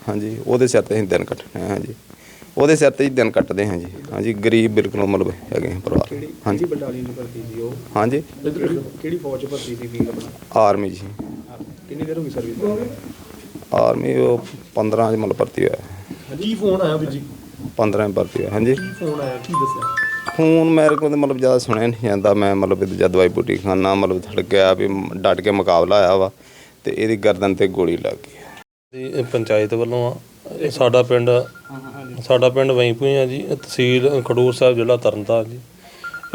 ਹਾਂਜੀ, ਉਹਦੇ ਸਿਰ ਤੇ ਅਸੀਂ ਦਿਨ ਕੱਟਣੇ ਆ, ਹਾਂਜੀ, ਉਹਦੇ ਸਿਰ ਤੇ ਹੀ ਦਿਨ ਕੱਟਦੇ ਹਾਂ ਜੀ, ਹਾਂਜੀ, ਗਰੀਬ ਬਿਲਕੁਲ ਮਤਲਬ ਹੈਗੇ ਪਰਿਵਾਰ। ਹਾਂਜੀ, ਬਟਾਲੀਅਨ ਚ ਭਰਤੀ ਸੀ ਉਹ? ਹਾਂਜੀ। ਕਿਹੜੀ ਫੌਜ ਚ ਭਰਤੀ ਸੀ ਵੀਰ ਆਪਣਾ? ਆਰਮੀ ਜੀ। ਕਿੰਨੀ ਦੇਰ ਹੋ ਗਈ ਸਰਵਿਸ? ਆਰਮੀ ਉਹ 15 ਚ ਮਤਲਬ ਭਰਤੀ ਹੋਇਆ। ਕੀ ਫੋਨ ਆਇਆ ਵੀਰ ਜੀ? 15 ਭਰਤੀ ਹੋਇਆ। ਹਾਂਜੀ, ਕੀ ਫੋਨ ਆਇਆ, ਕੀ ਦੱਸਿਆ? ਖੂਨ ਮੇਰੇ ਕੋਲ ਤਾਂ ਮਤਲਬ ਜ਼ਿਆਦਾ ਸੁਣਿਆ ਨਹੀਂ ਜਾਂਦਾ। ਮੈਂ ਮਤਲਬ ਜਦ ਦਵਾਈ ਬੂਟੀ ਖਾਨਾ ਮਤਲਬ ਥੜ ਗਿਆ ਵੀ ਡਟ ਕੇ ਮੁਕਾਬਲਾ ਆਇਆ ਵਾ ਤੇ ਇਹਦੀ ਗਰਦਨ ਤੇ ਗੋਲੀ ਲੱਗ ਗਈ। ਇਹ ਪੰਚਾਇਤ ਵੱਲੋਂ ਆ। ਇਹ ਸਾਡਾ ਪਿੰਡ ਵਈਪੂਈ ਆ ਜੀ, ਤਹਿਸੀਲ ਖਡੂਰ ਸਾਹਿਬ, ਜ਼ਿਲ੍ਹਾ ਤਰਨਤਾਰਨ ਜੀ।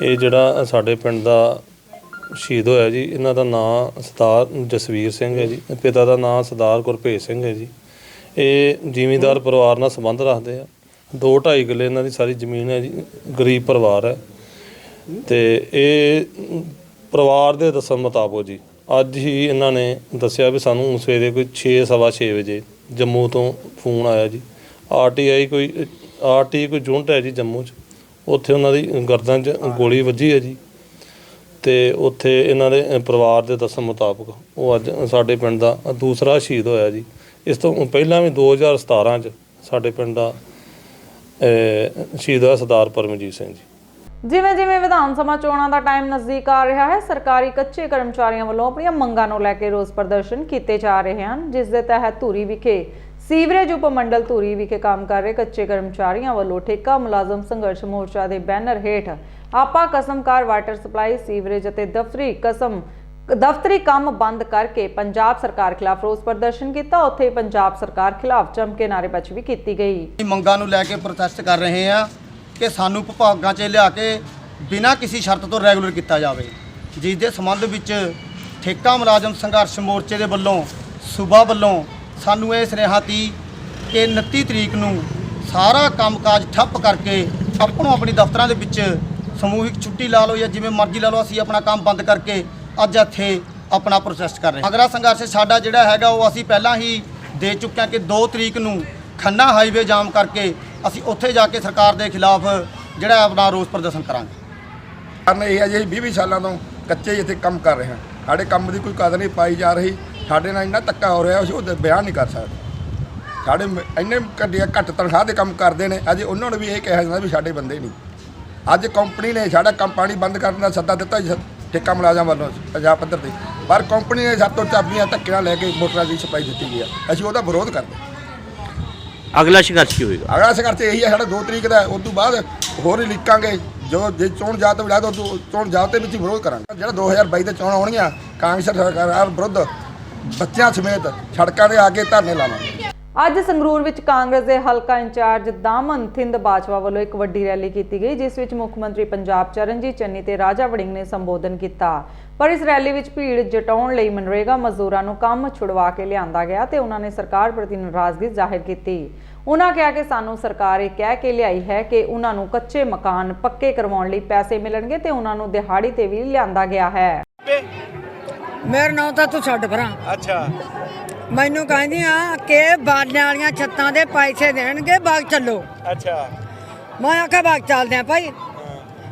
ਇਹ ਜਿਹੜਾ ਸਾਡੇ ਪਿੰਡ ਦਾ ਸ਼ਹੀਦ ਹੋਇਆ ਜੀ, ਇਹਨਾਂ ਦਾ ਨਾਂ ਸਰਦਾਰ ਜਸਵੀਰ ਸਿੰਘ ਹੈ ਜੀ, ਪਿਤਾ ਦਾ ਨਾਂ ਸਰਦਾਰ ਗੁਰਭੇਜ ਸਿੰਘ ਹੈ ਜੀ। ਇਹ ਜ਼ਿਮੀਂਦਾਰ ਪਰਿਵਾਰ ਨਾਲ ਸੰਬੰਧ ਰੱਖਦੇ ਆ। 2-2.5 ਕਿੱਲੇ ਇਹਨਾਂ ਦੀ ਸਾਰੀ ਜ਼ਮੀਨ ਹੈ ਜੀ। ਗਰੀਬ ਪਰਿਵਾਰ ਹੈ ਤੇ ਇਹ ਪਰਿਵਾਰ ਦੇ ਦੱਸਣ ਮੁਤਾਬਕ ਜੀ ਅੱਜ ਹੀ ਇਹਨਾਂ ਨੇ ਦੱਸਿਆ ਵੀ ਸਾਨੂੰ ਸਵੇਰੇ ਕੋਈ 6:15 ਵਜੇ ਜੰਮੂ ਤੋਂ ਫੋਨ ਆਇਆ ਜੀ। ਆਰਟੀਆਈ ਕੋਈ ਯੂਨਿਟ ਹੈ ਜੀ ਜੰਮੂ 'ਚ, ਉੱਥੇ ਉਹਨਾਂ ਦੀ ਗਰਦਨ 'ਚ ਗੋਲੀ ਵੱਜੀ ਹੈ ਜੀ। ਤੇ ਉੱਥੇ ਇਹਨਾਂ ਦੇ ਪਰਿਵਾਰ ਦੇ ਦੱਸਣ ਮੁਤਾਬਕ ਉਹ ਅੱਜ ਸਾਡੇ ਪਿੰਡ ਦਾ ਦੂਸਰਾ ਸ਼ਹੀਦ ਹੋਇਆ ਜੀ। ਇਸ ਤੋਂ ਪਹਿਲਾਂ ਵੀ 2017 'ਚ ਸਾਡੇ ਪਿੰਡ ਦਾ ਸ਼ਹੀਦ ਹੋਇਆ ਸਰਦਾਰ ਪਰਮਜੀਤ ਸਿੰਘ ਜੀ। ਜਿਵੇਂ ਜਿਵੇਂ ਵਿਧਾਨ ਸਭਾ ਚੋਣਾਂ ਦਾ ਟਾਈਮ ਨਜ਼ਦੀਕ ਆ ਰਿਹਾ ਹੈ, ਸਰਕਾਰੀ ਕੱਚੇ ਕਰਮਚਾਰੀਆਂ ਵੱਲੋਂ ਆਪਣੀਆਂ ਮੰਗਾਂ ਨੂੰ ਲੈ ਕੇ ਰੋਸ ਪ੍ਰਦਰਸ਼ਨ ਕੀਤੇ ਜਾ ਰਹੇ ਹਨ, ਜਿਸ ਦੇ ਤਹਿਤ ਧੂਰੀ ਵਿਖੇ ਸੀਵਰੇਜ ਉਪਮੰਡਲ ਧੂਰੀ ਵਿਖੇ ਕੰਮ ਕਰ ਰਹੇ ਕੱਚੇ ਕਰਮਚਾਰੀਆਂ ਵੱਲੋਂ ਠੇਕਾ ਮੁਲਾਜ਼ਮ ਸੰਘਰਸ਼ ਮੋਰਚਾ ਦੇ ਬੈਨਰ ਹੇਠ ਆਪਾ ਕਸਮਕਾਰ ਵਾਟਰ ਸਪਲਾਈ, ਸੀਵਰੇਜ ਅਤੇ ਦਫ਼ਤਰੀ ਕੰਮ ਬੰਦ ਕਰਕੇ ਪੰਜਾਬ ਸਰਕਾਰ ਖਿਲਾਫ ਰੋਸ ਪ੍ਰਦਰਸ਼ਨ ਕੀਤਾ। ਉੱਥੇ ਪੰਜਾਬ ਸਰਕਾਰ ਖਿਲਾਫ ਚਮਕੇ ਨਾਅਰੇਬਾਜ਼ੀ ਵੀ ਕੀਤੀ ਗਈ। ਮੰਗਾਂ ਨੂੰ ਲੈ ਕੇ ਪ੍ਰੋਟੈਸਟ ਕਰ ਰਹੇ ਹਾਂ ਕਿ ਸਾਨੂੰ ਵਿਭਾਗਾਂ 'ਚ ਲਿਆ ਕੇ ਬਿਨਾਂ ਕਿਸੇ ਸ਼ਰਤ ਤੋਂ ਰੈਗੂਲਰ ਕੀਤਾ ਜਾਵੇ, ਜਿਸ ਦੇ ਸੰਬੰਧ ਵਿੱਚ ਠੇਕਾ ਮੁਲਾਜ਼ਮ ਸੰਘਰਸ਼ ਮੋਰਚੇ ਦੇ ਵੱਲੋਂ ਸੂਬਾ ਵੱਲੋਂ ਸਾਨੂੰ ਇਹ ਸੁਨੇਹਾ ਤੀ ਕਿ 29 ਤਰੀਕ ਨੂੰ ਸਾਰਾ ਕੰਮਕਾਜ ਠੱਪ ਕਰਕੇ ਆਪਣੀ ਦਫ਼ਤਰਾਂ ਦੇ ਵਿੱਚ ਸਮੂਹਿਕ ਛੁੱਟੀ ਲਾ ਲਓ ਜਾਂ ਜਿਵੇਂ ਮਰਜ਼ੀ ਲਾ ਲਓ, ਅਸੀਂ ਆਪਣਾ ਕੰਮ ਬੰਦ ਕਰਕੇ ਅੱਜ ਇੱਥੇ ਆਪਣਾ ਪ੍ਰੋਟੈਸਟ ਕਰ ਰਹੇ ਹਾਂ। ਅਗਲਾ ਸੰਘਰਸ਼ ਸਾਡਾ ਜਿਹੜਾ ਹੈਗਾ ਉਹ ਅਸੀਂ ਪਹਿਲਾਂ ਹੀ ਦੇ ਚੁੱਕੇ ਹਾਂ ਕਿ 2 ਤਰੀਕ ਨੂੰ ਖੰਨਾ ਹਾਈਵੇ ਜਾਮ ਕਰਕੇ ਅਸੀਂ ਉੱਥੇ ਜਾ ਕੇ ਸਰਕਾਰ ਦੇ ਖਿਲਾਫ ਜਿਹੜਾ ਆਪਣਾ ਰੋਸ ਪ੍ਰਦਰਸ਼ਨ ਕਰਾਂਗੇ। ਕਾਰਨ ਇਹ ਹੈ ਜੀ 20 ਸਾਲਾਂ ਤੋਂ ਕੱਚੇ ਇੱਥੇ ਕੰਮ ਕਰ ਰਹੇ ਹਾਂ, ਸਾਡੇ ਕੰਮ ਦੀ ਕੋਈ ਕਦਰ ਨਹੀਂ ਪਾਈ ਜਾ ਰਹੀ। ਸਾਡੇ ਨਾਲ ਇੰਨਾ ਧੱਕਾ ਹੋ ਰਿਹਾ ਅਸੀਂ ਉਹ ਬਿਆਨ ਨਹੀਂ ਕਰ ਸਕਦੇ। ਸਾਡੇ ਇੰਨੇ ਘੱਟ ਤਨਖਾਹ ਦੇ ਕੰਮ ਕਰਦੇ ਨੇ, ਅਜੇ ਉਹਨਾਂ ਨੂੰ ਵੀ ਇਹ ਕਿਹਾ ਜਾਂਦਾ ਵੀ ਸਾਡੇ ਬੰਦੇ ਨਹੀਂ। ਅੱਜ ਕੰਪਨੀ ਨੇ ਸਾਡਾ ਕੰਮ ਪਾਣੀ ਬੰਦ ਕਰਨ ਦਾ ਸੱਦਾ ਦਿੱਤਾ ਠੇਕਾ ਮੁਲਾਜ਼ਮ ਵੱਲੋਂ ਪੰਜਾਬ ਪੱਧਰ 'ਤੇ, ਪਰ ਕੰਪਨੀ ਨੇ ਸਾਡੇ ਤੋਂ ਚਾਬੀਆਂ ਧੱਕੇ ਨਾਲ ਲੈ ਕੇ ਮੋਟਰਾਂ ਦੀ ਸਪਲਾਈ ਦਿੱਤੀ ਗਈ ਆ। ਅਸੀਂ ਉਹਦਾ ਵਿਰੋਧ ਕਰਦੇ। ਅਗਲਾ ਸੰਘਰਸ਼ ਕੀ ਹੋਏਗਾ? ਅਗਲਾ ਸੰਘਰਸ਼ ਇਹੀ ਹੈ ਸਾਡਾ 2 ਤਰੀਕ ਦਾ। ਉਸ ਤੋਂ ਬਾਅਦ ਹੋਰ ਹੀ ਲਿਖਾਂਗੇ ਜੋ ਜੇ ਚੋਣ ਜਾਤ ਮਿਲਾ ਤਾਂ ਚੋਣ ਜਾਤ ਦੇ ਵਿੱਚ ਵਿਰੋਧ ਕਰਾਂਗੇ। ਜਿਹੜਾ 2022 ਦੇ ਚੋਣ ਆਉਣਗੀਆਂ, ਕਾਂਗਰਸ ਸਰਕਾਰ ਵਿਰੁੱਧ ਬੱਚਿਆਂ ਸਮੇਤ ਸੜਕਾਂ 'ਤੇ ਆ ਕੇ ਧਰਨੇ ਲਾਵਾਂਗੇ। ਅੱਜ ਸੰਗਰੂਰ ਵਿੱਚ ਕਾਂਗਰਸ ਦੇ ਹਲਕਾ ਇੰਚਾਰਜ ਦਾਮਨ ਥਿੰਦ ਬਾਜਵਾ ਵੱਲੋਂ ਇੱਕ ਵੱਡੀ ਰੈਲੀ ਕੀਤੀ ਗਈ, ਜਿਸ ਵਿੱਚ ਮੁੱਖ ਮੰਤਰੀ ਪੰਜਾਬ ਚਰਨਜੀਤ ਚੰਨੀ ਤੇ ਰਾਜਾ ਵੜਿੰਗ ਨੇ ਸੰਬੋਧਨ ਕੀਤਾ। ਪਰ ਇਸ ਰੈਲੀ ਵਿੱਚ ਭੀੜ ਜਟਾਉਣ ਲਈ ਮਨਰੇਗਾ ਮਜ਼ਦੂਰਾਂ ਨੂੰ ਕੰਮ ਛੁਡਵਾ ਕੇ ਲਿਆਂਦਾ ਗਿਆ ਤੇ ਉਹਨਾਂ ਨੇ ਸਰਕਾਰ ਪ੍ਰਤੀ ਨਾਰਾਜ਼ਗੀ ਜ਼ਾਹਿਰ ਕੀਤੀ। ਉਹਨਾਂ ਕਿਹਾ ਕਿ ਸਾਨੂੰ ਸਰਕਾਰ ਇਹ ਕਹਿ ਕੇ ਲਿਆਈ ਹੈ ਕਿ ਉਹਨਾਂ ਨੂੰ ਕੱਚੇ ਮਕਾਨ ਪੱਕੇ ਕਰਵਾਉਣ ਲਈ ਪੈਸੇ ਮਿਲਣਗੇ ਤੇ ਉਹਨਾਂ ਨੂੰ ਦਿਹਾੜੀ ਤੇ ਵੀ ਲਿਆਂਦਾ ਗਿਆ ਹੈ। ਮੇਰਾ ਨਾਂ ਤਾਂ ਤੂੰ ਛੱਡ ਭਰਾ। ਅੱਛਾ, ਮੈਨੂੰ ਕਹਿੰਦੀਆਂ ਕਿ ਬਾਲਿਆਂ ਵਾਲੀਆਂ ਛੱਤਾਂ ਦੇ ਪੈਸੇ ਦੇਣਗੇ, ਬਾਗ ਚੱਲੋ। ਅੱਛਾ, ਮੈਂ ਆਖਿਆ ਬਾਗ ਚੱਲਦੇ ਆ ਭਾਈ।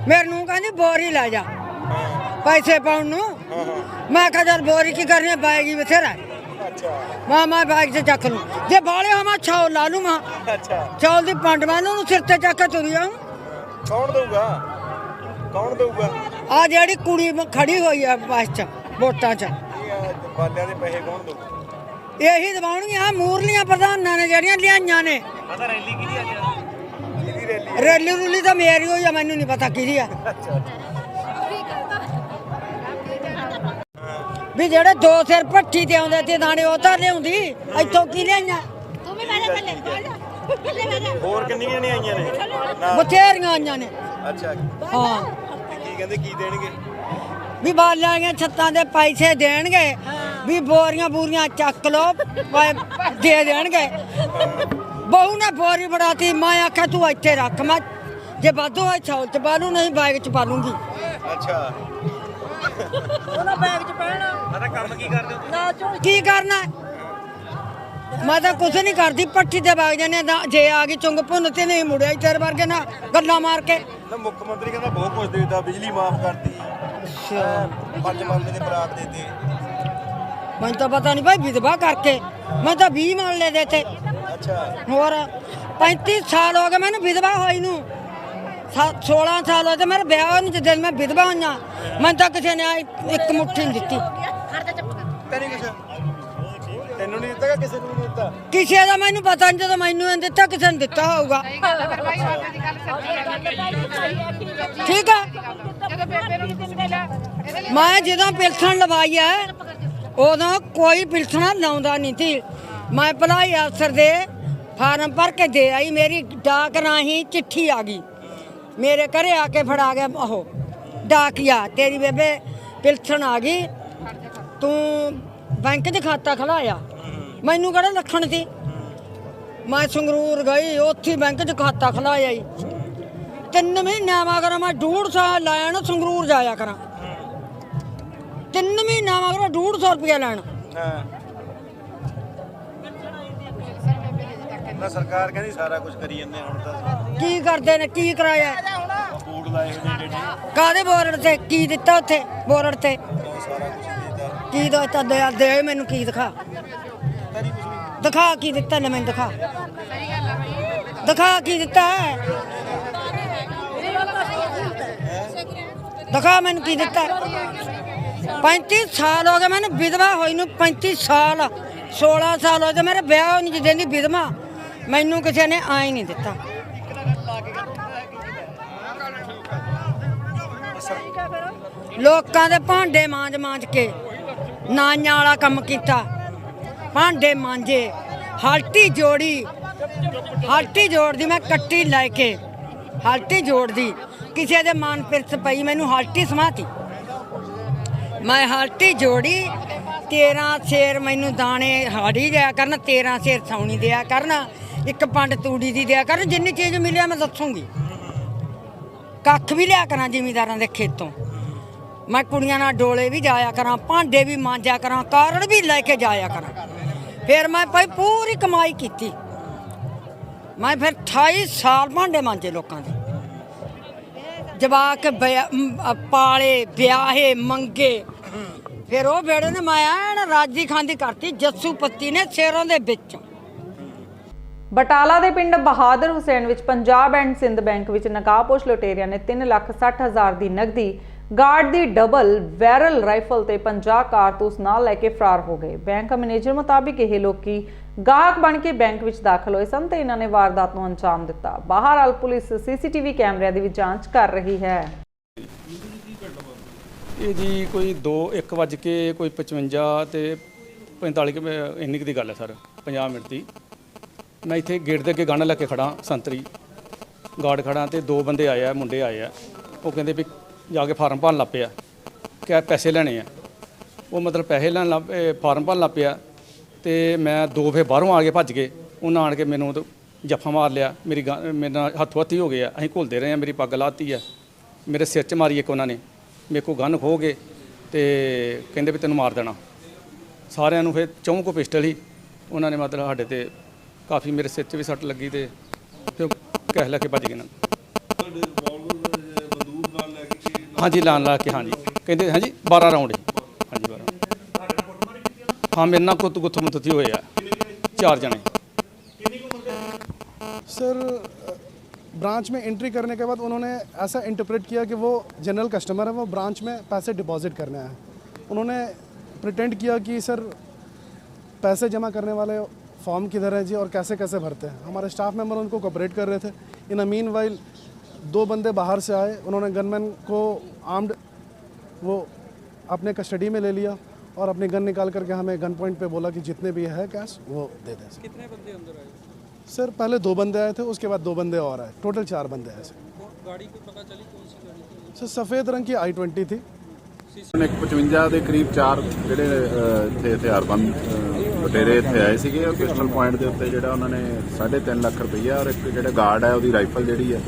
ਮੇਰੇ ਨੂੰ ਕਹਿੰਦੀ ਬੋਰੀ ਲੈ ਜਾ ਪੈਸੇ ਪਾਉਣ ਨੂੰ। ਮੈਂ ਆਖਿਆ ਚੱਲ ਬੋਰੀ ਕੀ ਕਰਨੀ, ਬਾਗ ਹੀ ਬਥੇਰਾ। ਮੈਂ ਬਾਗ 'ਚ ਚੱਕ ਲੂੰ, ਜੇ ਬਾਲੇ ਹੋ ਮੈਂ ਛਾਉ ਲਾ ਲੂੰ। ਮੈਂ ਚੌਲ ਦੀ ਪੰਡ ਮੈਂ ਉਹਨੂੰ ਸਿਰ ਤੇ ਚੱਕ ਕੇ ਤੁਰੀ ਆਊਂ। ਕੌਣ ਦਊਗਾ? ਕੌਣ ਦਊਗਾ? ਆ ਜਿਹੜੀ ਕੁੜੀ ਖੜੀ ਹੋਈ ਆ ਬੱਸ 'ਚ ਵੋਟਾਂ 'ਚ, ਬਾਲਿਆਂ ਦੇ ਪੈਸੇ ਕੌਣ ਦਊਗਾ? ਇਹੀ ਦਵਾਉਣਗੀਆਂ ਮੂਰਲੀਆਂ ਪ੍ਰਧਾਨਾਂ ਨੇ ਜਿਹੜੀਆਂ ਲਿਆਈਆਂ ਨੇ। ਰੈਲੀ ਕਿਹਦੀ ਆ? ਰੈਲੀ ਰੂਲੀ ਤਾਂ ਮੇਰੀ ਹੋਈ ਆ, ਮੈਨੂੰ ਨਹੀਂ ਪਤਾ ਕਿਹਦੀ ਆ। ਵੀ ਜਿਹੜੇ 2 ਸਿਰ ਭੱਠੀ ਤੇ ਆਉਂਦੇ ਤੇ ਦਾਣੇ ਉਹ ਤਾਂ ਲਿਆਉਂਦੀ, ਇੱਥੋਂ ਕੀ ਲਿਆਈਆਂ? ਹੋਰ ਕਿੰਨੀਆਂ ਨਹੀਂ ਆਈਆਂ ਨੇ? ਬਥੇਰੀਆਂ ਆਈਆਂ ਨੇ। ਅੱਛਾ, ਹਾਂ। ਕੀ ਕਹਿੰਦੇ ਕੀ ਦੇਣਗੇ? ਵੀ ਬਾਲਿਆਂ ਵਾਲੀਆਂ ਛੱਤਾਂ ਦੇ ਪੈਸੇ ਦੇਣਗੇ, ਵੀ ਬੋਰੀਆਂ ਬੂਰੀਆਂ ਚੱਕ ਲੋ ਦੇ ਦੇਣਗੇ। ਬਹੂ ਨੇ ਬੋਰੀ ਫੜਾਤੀ, ਮੈਂ ਆਖਿਆ ਤੂੰ ਇੱਥੇ ਰੱਖ, ਮੈਂ ਜੇ ਵਾਧੂ ਹੋਏ ਛੌਲ ਚ ਪਾ ਲੂੰ, ਨਹੀਂ ਬੈਗ ਚ ਪਾ ਲੂੰਗੀ। ਅੱਛਾ, ਉਹਨਾਂ ਬੈਗ ਚ ਪੈਣਾ। ਮੈਂ ਕੰਮ ਕੀ ਕਰਦੇ ਹੋ? ਕੀ ਕਰਨਾ? ਮੈਂ ਤਾਂ ਕੁਛ ਨਹੀਂ ਕਰਦੀ, ਪੱਠੀ ਤੇ ਵਗ ਜਾਂਦੇ। ਜੇ ਆ ਗਈ ਚੁੰਗ ਭੁੰਨ ਤੇ ਨਹੀਂ ਮੁੜਿਆ ਤੇਰੇ ਵਰਗੇ ਨਾ ਗੱਲਾਂ ਮਾਰ ਕੇ। ਮੁੱਖ ਮੰਤਰੀ ਕਹਿੰਦਾ ਬਹੁਤ ਕੁਝ ਦੇਦਾ, ਬਿਜਲੀ ਮਾਫ ਕਰਤੀ, 5 ਮਾਮਲੇ ਦੇ ਬਰਾਤ ਦੇ ਦਿੱਤੇ। ਮੈਨੂੰ ਤਾਂ ਪਤਾ ਨਹੀਂ ਭਾਈ, ਵਿਧਵਾ ਕਰਕੇ ਮੈਂ ਤਾਂ 20 ਮਾਮਲੇ ਦੇਤੇ। ਅੱਛਾ, ਹੋਰ 35 ਸਾਲ ਹੋ ਗਏ ਮੈਨੂੰ ਵਿਧਵਾ ਹੋਈ ਨੂੰ। 16 ਸਾਲ ਹੋਏ ਤੇ ਮੇਰਾ ਵਿਆਹ ਨਹੀਂ, ਜਦੋਂ ਮੈਂ ਵਿਧਵਾ ਹੋਈਆਂ ਮੈਨੂੰ ਤਾਂ ਕਿਸੇ ਨੇ ਇੱਕ ਮੁੱਠੀ ਨਹੀਂ ਦਿੱਤੀ। ਤੈਨੂੰ ਨਹੀਂ ਦਿੱਤਾ? ਹੈਗਾ ਕਿਸੇ ਨੂੰ ਨਹੀਂ ਦਿੱਤਾ। ਕਿਸੇ ਦਾ ਮੈਨੂੰ ਪਤਾ ਨਹੀਂ, ਜਦੋਂ ਮੈਨੂੰ ਇਹਨੇ ਦਿੱਤਾ ਕਿਸੇ ਨੇ ਦਿੱਤਾ ਹੋਊਗਾ। ਠੀਕ ਆ, ਮੈਂ ਜਦੋਂ ਪਿਲਸਣ ਲਵਾਈ ਹੈ ਉਦੋਂ ਕੋਈ ਪਿਲਸਣਾ ਲਾਉਂਦਾ ਨਹੀਂ ਸੀ। ਮੈਂ ਭਲਾਈ ਅਫਸਰ ਦੇ ਫਾਰਮ ਭਰ ਕੇ ਦੇ ਆਈ, ਮੇਰੀ ਡਾਕ ਰਾਹੀਂ ਚਿੱਠੀ ਆ ਗਈ, ਮੇਰੇ ਘਰੇ ਆ ਕੇ ਫੜਾ ਗਿਆ ਉਹ ਡਾਕੀਆ, ਤੇਰੀ ਬੇਬੇ ਪਿਲਸਣ ਆ ਗਈ, ਤੂੰ ਬੈਂਕ 'ਚ ਖਾਤਾ ਖੁਲਾਇਆ। ਮੈਨੂੰ ਕਿਹੜਾ ਲੱਖਣ ਸੀ, ਮੈਂ ਸੰਗਰੂਰ ਗਈ, ਉੱਥੇ ਬੈਂਕ 'ਚ ਖਾਤਾ ਖੁਲਾਇਆ ਜੀ। 3 ਮਹੀਨਿਆਂ ਮਗਰ ਮੈਂ 1.5 ਸਾਲ ਲਾਇਆ ਨਾ ਸੰਗਰੂਰ ਜਾਇਆ ਕਰਾਂ, 3 ਮਹੀਨਿਆਂ ਮਗਰ 150 ਰੁਪਇਆ ਲੈਣ। ਸਰਕਾਰ ਕਹਿੰਦੀ ਸਾਰਾ ਕੁਝ ਕਰੀ ਜਾਂਦੇ, ਹੁਣ ਤਾਂ ਕੀ ਕਰਦੇ ਨੇ, ਕੀ ਕਰਾਇਆ? ਬੋਰਡ ਲਾਏ ਹੋਏ ਨੇ ਕਾਹਦੇ ਬੋਰਡ ਤੇ ਕੀ ਦਿੱਤਾ? ਉੱਥੇ ਬੋਰਡ ਤੇ ਕੀ ਦਿੱਤਾ? ਦੇ ਮੈਨੂੰ ਕੀ ਦਿਖਾ, ਦਿਖਾ ਕੀ ਦਿੱਤਾ ਨੇ, ਮੈਨੂੰ ਦਿਖਾ, ਦਿਖਾ ਕੀ ਦਿੱਤਾ ਹੈ, ਦਿਖਾ ਮੈਨੂੰ ਕੀ ਦਿੱਤਾ। 35 ਸਾਲ ਹੋ ਗਏ ਮੈਨੂੰ ਵਿਧਵਾ ਹੋਈ ਨੂੰ, 35 ਸਾਲ 16 ਸਾਲ ਹੋ ਗਏ ਮੇਰੇ ਵਿਆਹ ਨਹੀਂ ਜਿੱਦਾਂ ਦੀ ਵਿਧਵਾ, ਮੈਨੂੰ ਕਿਸੇ ਨੇ ਆਈ ਨਹੀਂ ਦਿੱਤਾ। ਲੋਕਾਂ ਦੇ ਭਾਂਡੇ ਮਾਂਜ ਕੇ ਨਾਈਆਂ ਵਾਲਾ ਕੰਮ ਕੀਤਾ, ਭਾਂਡੇ ਮਾਂਜੇ, ਹਲਟੀ ਜੋੜਦੀ ਮੈਂ ਕੱਟੀ ਲੈ ਕੇ, ਹਲਟੀ ਜੋੜਦੀ, ਕਿਸੇ ਦੇ ਮਨ ਪਿਰਸ ਪਈ ਮੈਨੂੰ ਹਲਟੀ ਸਮਾਤੀ, ਮੈਂ ਹਲਟੀ ਜੋੜੀ। 13 ਸੇਰ ਮੈਨੂੰ ਦਾਣੇ ਹਾੜੀ ਦਿਆ ਕਰਨ, 13 ਸੇਰ ਸੌਣੀ ਦਿਆ ਕਰਨ, 1 ਪੰਡ ਤੂੜੀ ਦੀ ਦਿਆ ਕਰਨ, ਜਿੰਨੀ ਚੀਜ਼ ਮਿਲਿਆ ਮੈਂ ਦੱਸੂਗੀ। ਕੱਖ ਵੀ ਲਿਆ ਕਰਾਂ ਜ਼ਿਮੀਂਦਾਰਾਂ ਦੇ ਖੇਤੋਂ, ਮੈਂ ਕੁੜੀਆਂ ਨਾਲ ਡੋਲੇ ਵੀ ਜਾਇਆ ਕਰਾਂ, ਭਾਂਡੇ ਵੀ ਮਾਂਜਿਆ ਕਰਾਂ, ਕਾਰਡ ਵੀ ਲੈ ਕੇ ਜਾਇਆ ਕਰਾਂ। ਫਿਰ ਮੈਂ ਭਾਈ ਪੂਰੀ ਕਮਾਈ ਕੀਤੀ, ਮੈਂ ਫਿਰ 28 ਸਾਲ ਭਾਂਡੇ ਮਾਂਜੇ ਲੋਕਾਂ ਦੇ, ਜਵਾਕ ਪਾਲੇ, ਵਿਆਹੇ, ਮੰਗੇ। ਫਿਰ ਉਹ ਬੇੜੇ ਨੇ ਮੈਂ ਐਨ ਰਾਜੀ ਖਾਂਦੀ ਕਰਤੀ ਜੱਸੂ ਪੱਤੀ ਨੇ ਸ਼ੇਰਾਂ ਦੇ ਵਿੱਚ। ਬਟਾਲਾ ਦੇ ਪਿੰਡ ਬਹਾਦਰ ਹੁਸੈਨ ਵਿੱਚ ਪੰਜਾਬ ਐਂਡ ਸਿੰਧ ਬੈਂਕ ਵਿੱਚ ਨਕਾਬਪੋਸ਼ ਲੁਟੇਰਿਆਂ ਨੇ 3,60,000 ਦੀ ਨਕਦੀ, ਗਾਰਡ ਦੀ ਡਬਲ ਬੈਰਲ ਰਾਈਫਲ ਤੇ 50 ਕਾਰਤੂਸ ਨਾਲ ਲੈ ਕੇ ਫਰਾਰ ਹੋ ਗਏ। ਬੈਂਕ ਮੈਨੇਜਰ ਮੁਤਾਬਿਕ ਇਹ ਲੋਕੀ ਗਾਹਕ ਬਣ ਕੇ ਬੈਂਕ ਵਿੱਚ ਦਾਖਲ ਹੋਏ ਸਨ ਤੇ ਇਹਨਾਂ ਨੇ ਵਾਰਦਾਤ ਨੂੰ ਅੰਜਾਮ ਦਿੱਤਾ। ਬਹਰਾਲ ਪੁਲਿਸ ਸੀਸੀਟੀਵੀ ਕੈਮਰਿਆਂ ਦੀ ਵੀ ਜਾਂਚ ਕਰ ਰਹੀ ਹੈ। ਇਹ ਜੀ ਕੋਈ 1 ਵੱਜ ਕੇ ਕੋਈ 55 ਤੇ 45 ਇੰਨੀ ਕੁ ਦੀ ਗੱਲ ਹੈ ਸਰ, 50 ਮਿੰਟ ਦੀ। ਮੈਂ ਇੱਥੇ ਗੇਟ ਦੇ ਅੱਗੇ ਗਨ ਲੈ ਕੇ ਖੜਾ, ਸੰਤਰੀ ਗਾਰਡ ਖੜਾ, ਤੇ 2 ਬੰਦੇ ਆਏ ਆ, ਮੁੰਡੇ ਆਏ ਆ, ਉਹ ਕਹਿੰਦੇ ਵੀ ਜਾ ਕੇ ਫਾਰਮ ਭਰਨ ਲੱਗ ਪਿਆ, ਕਿ ਪੈਸੇ ਲੈਣੇ ਆ। ਉਹ ਮਤਲਬ ਪੈਸੇ ਲੈਣ ਫਾਰਮ ਭਰਨ ਲੱਗ ਪਿਆ, ਤੇ ਮੈਂ 2 ਫਿਰ ਬਾਹਰੋਂ ਆ ਕੇ ਭੱਜ ਗਏ, ਉਹਨਾਂ ਆਣ ਕੇ ਮੈਨੂੰ ਜੱਫਾ ਮਾਰ ਲਿਆ, ਮੇਰੇ ਨਾਲ ਹੱਥੋਂ ਹੱਥੀ ਹੋ ਗਏ ਆ। ਅਸੀਂ ਘੁਲਦੇ ਰਹੇ ਆ, ਮੇਰੀ ਪੱਗ ਲਾਤੀ ਆ, ਮੇਰੇ ਸਿਰ 'ਚ ਮਾਰੀ ਇੱਕ ਉਹਨਾਂ ਨੇ, ਮੇਰੇ ਕੋਲ ਗਨ ਖੋਹ ਗਏ ਤੇ ਕਹਿੰਦੇ ਵੀ ਤੈਨੂੰ ਮਾਰ ਦੇਣਾ। ਸਾਰਿਆਂ ਨੂੰ ਫਿਰ 4 ਕੋ ਪਿਸਟਲ ਹੀ, ਉਹਨਾਂ ਨੇ ਮਤਲਬ ਸਾਡੇ ਤੇ ਕਾਫੀ, ਮੇਰੇ ਸਿਰ 'ਚ ਵੀ ਸੱਟ ਲੱਗੀ ਤੇ ਫਿਰ ਕਹਿ ਲੈ ਕੇ ਭੱਜ ਗਏ ਨਾ। ਹਾਂਜੀ ਲਾਣ ਲਾ ਕੇ, ਹਾਂਜੀ ਕਹਿੰਦੇ ਹਾਂਜੀ 12 ਰਾਉਂਡ, ਹਾਂਜੀ 12। हाँ मेरे ना गुत्थु मुत्थी होए 4 जने। सर ब्रांच में एंट्री करने के बाद उन्होंने ऐसा इंटरप्रेट किया कि वो जनरल कस्टमर है, वो ब्रांच में पैसे डिपॉजिट करने आए। उन्होंने प्रिटेंड किया कि सर पैसे जमा करने वाले फॉर्म किधर है जी और कैसे कैसे भरते हैं। हमारे स्टाफ मेंबर उनको कोऑपरेट कर रहे थे। इन अ मीन वाइल 2 बंदे बाहर से आए, उन्होंने गनमैन को आर्म्ड वो अपने कस्टडी में ले लिया और अपनी गन निकाल करके हमें गन पॉइंट पे बोला कि जितने भी है कैश वो दे दें। कितने बंदे अंदर आए? सर पहले 2 बंदे आए थे, उसके बाद 2 बंदे और आए, टोटल 4 बंदे आए। गाड़ी को पता चली कौन सी गाड़ी थी? सर सफ़ेद रंग की I-20 थी। 55 ਦੇ ਕਰੀਬ 4 ਜਿਹੜੇ ਇੱਥੇ ਹਥਿਆਰਬੰਦ ਲੁਟੇਰੇ ਇੱਥੇ ਆਏ ਸੀਗੇ। ਉਹ ਪਿਸਟਲ ਪੁਆਇੰਟ ਦੇ ਉੱਤੇ ਜਿਹੜਾ ਉਹਨਾਂ ਨੇ 3.5 ਲੱਖ ਰੁਪਈਆ ਔਰ ਇੱਕ ਜਿਹੜਾ ਗਾਰਡ ਹੈ ਉਹਦੀ ਰਾਈਫਲ ਜਿਹੜੀ ਹੈ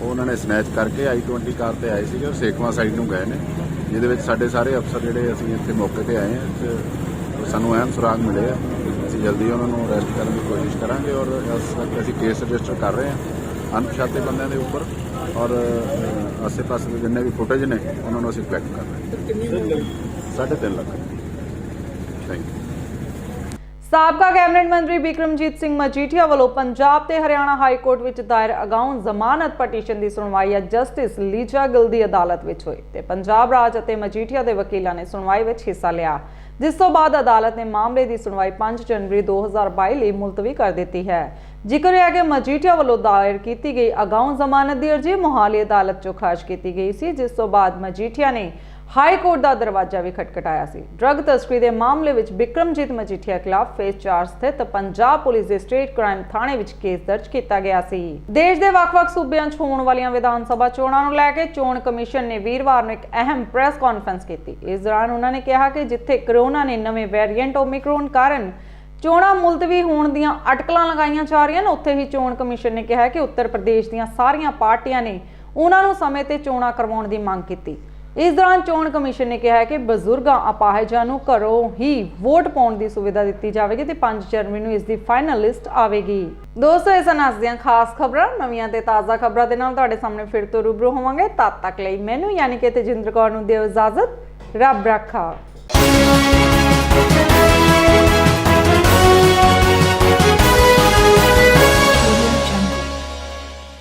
ਉਹ ਉਹਨਾਂ ਨੇ ਸਨੈਚ ਕਰਕੇ I-20 ਕਾਰ ਤੇ ਆਏ ਸੀਗੇ ਔਰ ਸੇਖਵਾਂ ਸਾਈਡ ਨੂੰ ਗਏ ਨੇ, ਜਿਹਦੇ ਵਿੱਚ ਸਾਡੇ ਸਾਰੇ ਅਫਸਰ ਜਿਹੜੇ ਅਸੀਂ ਇੱਥੇ ਮੌਕੇ ਤੇ ਆਏ ਹਾਂ ਤੇ ਸਾਨੂੰ ਅਹਿਮ ਸੁਰਾਗ ਮਿਲੇ ਆ। ਅਸੀਂ ਜਲਦੀ ਉਹਨਾਂ ਨੂੰ ਅਰੈਸਟ ਕਰਨ ਦੀ ਕੋਸ਼ਿਸ਼ ਕਰਾਂਗੇ ਔਰ ਇਸ ਵਕਤ ਅਸੀਂ ਕੇਸ ਰਜਿਸਟਰ ਕਰ ਰਹੇ ਹਾਂ ਅਣਪਛਾਤੇ ਬੰਦਿਆਂ ਦੇ ਉੱਪਰ ਔਰ ਆਸੇ-ਪਾਸੇ ਦੇ ਜਿੰਨੇ ਵੀ ਫੁਟੇਜ ਨੇ ਉਹਨਾਂ ਨੂੰ ਅਸੀਂ ਕਲੈਕਟ ਕਰ ਰਹੇ ਹਾਂ। 3.5 ਲੱਖ। Thank you. ਸਾਬਕਾ ਕੈਬਨਿਟ ਮੰਤਰੀ ਬਿਕਰਮਜੀਤ ਸਿੰਘ ਮਜੀਠੀਆ ਵੱਲੋਂ ਪੰਜਾਬ ਤੇ ਹਰਿਆਣਾ ਹਾਈ ਕੋਰਟ ਵਿੱਚ ਦਾਇਰ ਅਗਾਊਂ ਜ਼ਮਾਨਤ ਪਟੀਸ਼ਨ ਦੀ ਸੁਣਵਾਈ ਅੱਜ ਜਸਟਿਸ ਲੀਜਾ ਗਿੱਲ ਦੀ ਅਦਾਲਤ ਵਿੱਚ ਹੋਈ ਤੇ ਪੰਜਾਬ ਰਾਜ ਅਤੇ ਮਜੀਠੀਆ ਦੇ ਵਕੀਲਾਂ ਨੇ ਸੁਣਵਾਈ ਵਿੱਚ ਹਿੱਸਾ ਲਿਆ, ਜਿਸ ਤੋਂ ਬਾਅਦ ਅਦਾਲਤ ਨੇ ਮਾਮਲੇ ਦੀ ਸੁਣਵਾਈ 5 ਜਨਵਰੀ 2022 ਲਈ ਮੁਲਤਵੀ ਕਰ ਦਿੱਤੀ ਹੈ। ਜ਼ਿਕਰ ਹੈ ਕਿ ਮਜੀਠੀਆ ਵੱਲੋਂ ਦਾਇਰ ਕੀਤੀ ਗਈ ਅਗਾਊਂ ਜ਼ਮਾਨਤ ਦੀ ਅਰਜ਼ੀ ਮੋਹਾਲੀ ਅਦਾਲਤ 'ਚੋਂ ਖਾਰਜ ਕੀਤੀ ਗਈ ਸੀ, ਜਿਸ ਤੋਂ ਬਾਅਦ ਮਜੀਠੀਆ ਨੇ ਹਾਈ ਕੋਰਟ ਦਾ ਦਰਵਾਜ਼ਾ ਵੀ ਖਟਖਟਾਇਆ ਸੀ। ਡਰੱਗ ਤਸਕਰੀ ਦੇ ਮਾਮਲੇ ਵਿੱਚ ਬਿਕਰਮਜੀਤ ਮਜੀਠੀਆ ਖਿਲਾਫ ਫੇਜ਼ 4 ਸਥਿਤ ਪੰਜਾਬ ਪੁਲਿਸ ਦੇ ਸਟੇਟ ਕ੍ਰਾਈਮ ਥਾਣੇ ਵਿੱਚ ਕੇਸ ਦਰਜ ਕੀਤਾ ਗਿਆ ਸੀ। ਦੇਸ਼ ਦੇ ਵੱਖ-ਵੱਖ ਸੂਬਿਆਂ 'ਚ ਹੋਣ ਵਾਲੀਆਂ ਵਿਧਾਨ ਸਭਾ ਚੋਣਾਂ ਨੂੰ ਲੈ ਕੇ ਚੋਣ ਕਮਿਸ਼ਨ ਨੇ ਵੀਰਵਾਰ ਨੂੰ ਇੱਕ ਅਹਿਮ ਪ੍ਰੈਸ ਕਾਨਫਰੰਸ ਕੀਤੀ। ਇਸ ਦੌਰਾਨ ਉਹਨਾਂ ਨੇ ਕਿਹਾ ਕਿ ਜਿੱਥੇ ਕੋਰੋਨਾ ਨੇ ਨਵੇਂ ਵੇਰੀਐਂਟ ਓਮਿਕਰੋਨ ਕਾਰਨ ਚੋਣਾਂ ਮੁਲਤਵੀ ਹੋਣ ਦੀਆਂ ਅਟਕਲਾਂ ਲਗਾਈਆਂ ਜਾ ਰਹੀਆਂ ਨੇ, ਉੱਥੇ ਹੀ ਚੋਣ ਕਮਿਸ਼ਨ ਨੇ ਕਿਹਾ ਕਿ ਉੱਤਰ ਪ੍ਰਦੇਸ਼ ਦੀਆਂ ਸਾਰੀਆਂ ਪਾਰਟੀਆਂ ਨੇ ਉਹਨਾਂ ਨੂੰ ਸਮੇਂ ਤੇ ਚੋਣਾਂ ਕਰਵਾਉਣ ਦੀ ਮੰਗ ਕੀਤੀ। ਇਸ ਦੌਰਾਨ ਚੋਣ ਕਮਿਸ਼ਨ ਨੇ ਕਿਹਾ ਕਿ ਬਜ਼ੁਰਗਾਂ ਅਪਾਹਜਾਂ ਨੂੰ ਘਰੋਂ ਹੀ ਵੋਟ ਪਾਉਣ ਦੀ ਸੁਵਿਧਾ ਦਿੱਤੀ ਜਾਵੇਗੀ ਤੇ 5 ਜਨਵਰੀ ਨੂੰ ਇਸ ਦੀ ਫਾਈਨਲ ਲਿਸਟ ਆਵੇਗੀ। ਦੋਸਤੋ, ਇਸ ਨਾਲ ਅੱਜ ਦੀਆਂ ਖਾਸ ਖਬਰਾਂ, ਨਵੀਆਂ ਤੇ ਤਾਜ਼ਾ ਖਬਰਾਂ ਦੇ ਨਾਲ ਤੁਹਾਡੇ ਸਾਹਮਣੇ ਫਿਰ ਤੋਂ ਰੂਬਰੂ ਹੋਵਾਂਗੇ। ਤਦ ਤੱਕ ਲਈ ਮੈਨੂੰ ਯਾਨੀ ਕਿ ਤੇਜਿੰਦਰ ਕੌਰ ਨੂੰ ਦਿਓ ਇਜਾਜ਼ਤ। ਰੱਬ ਰਾਖਾ।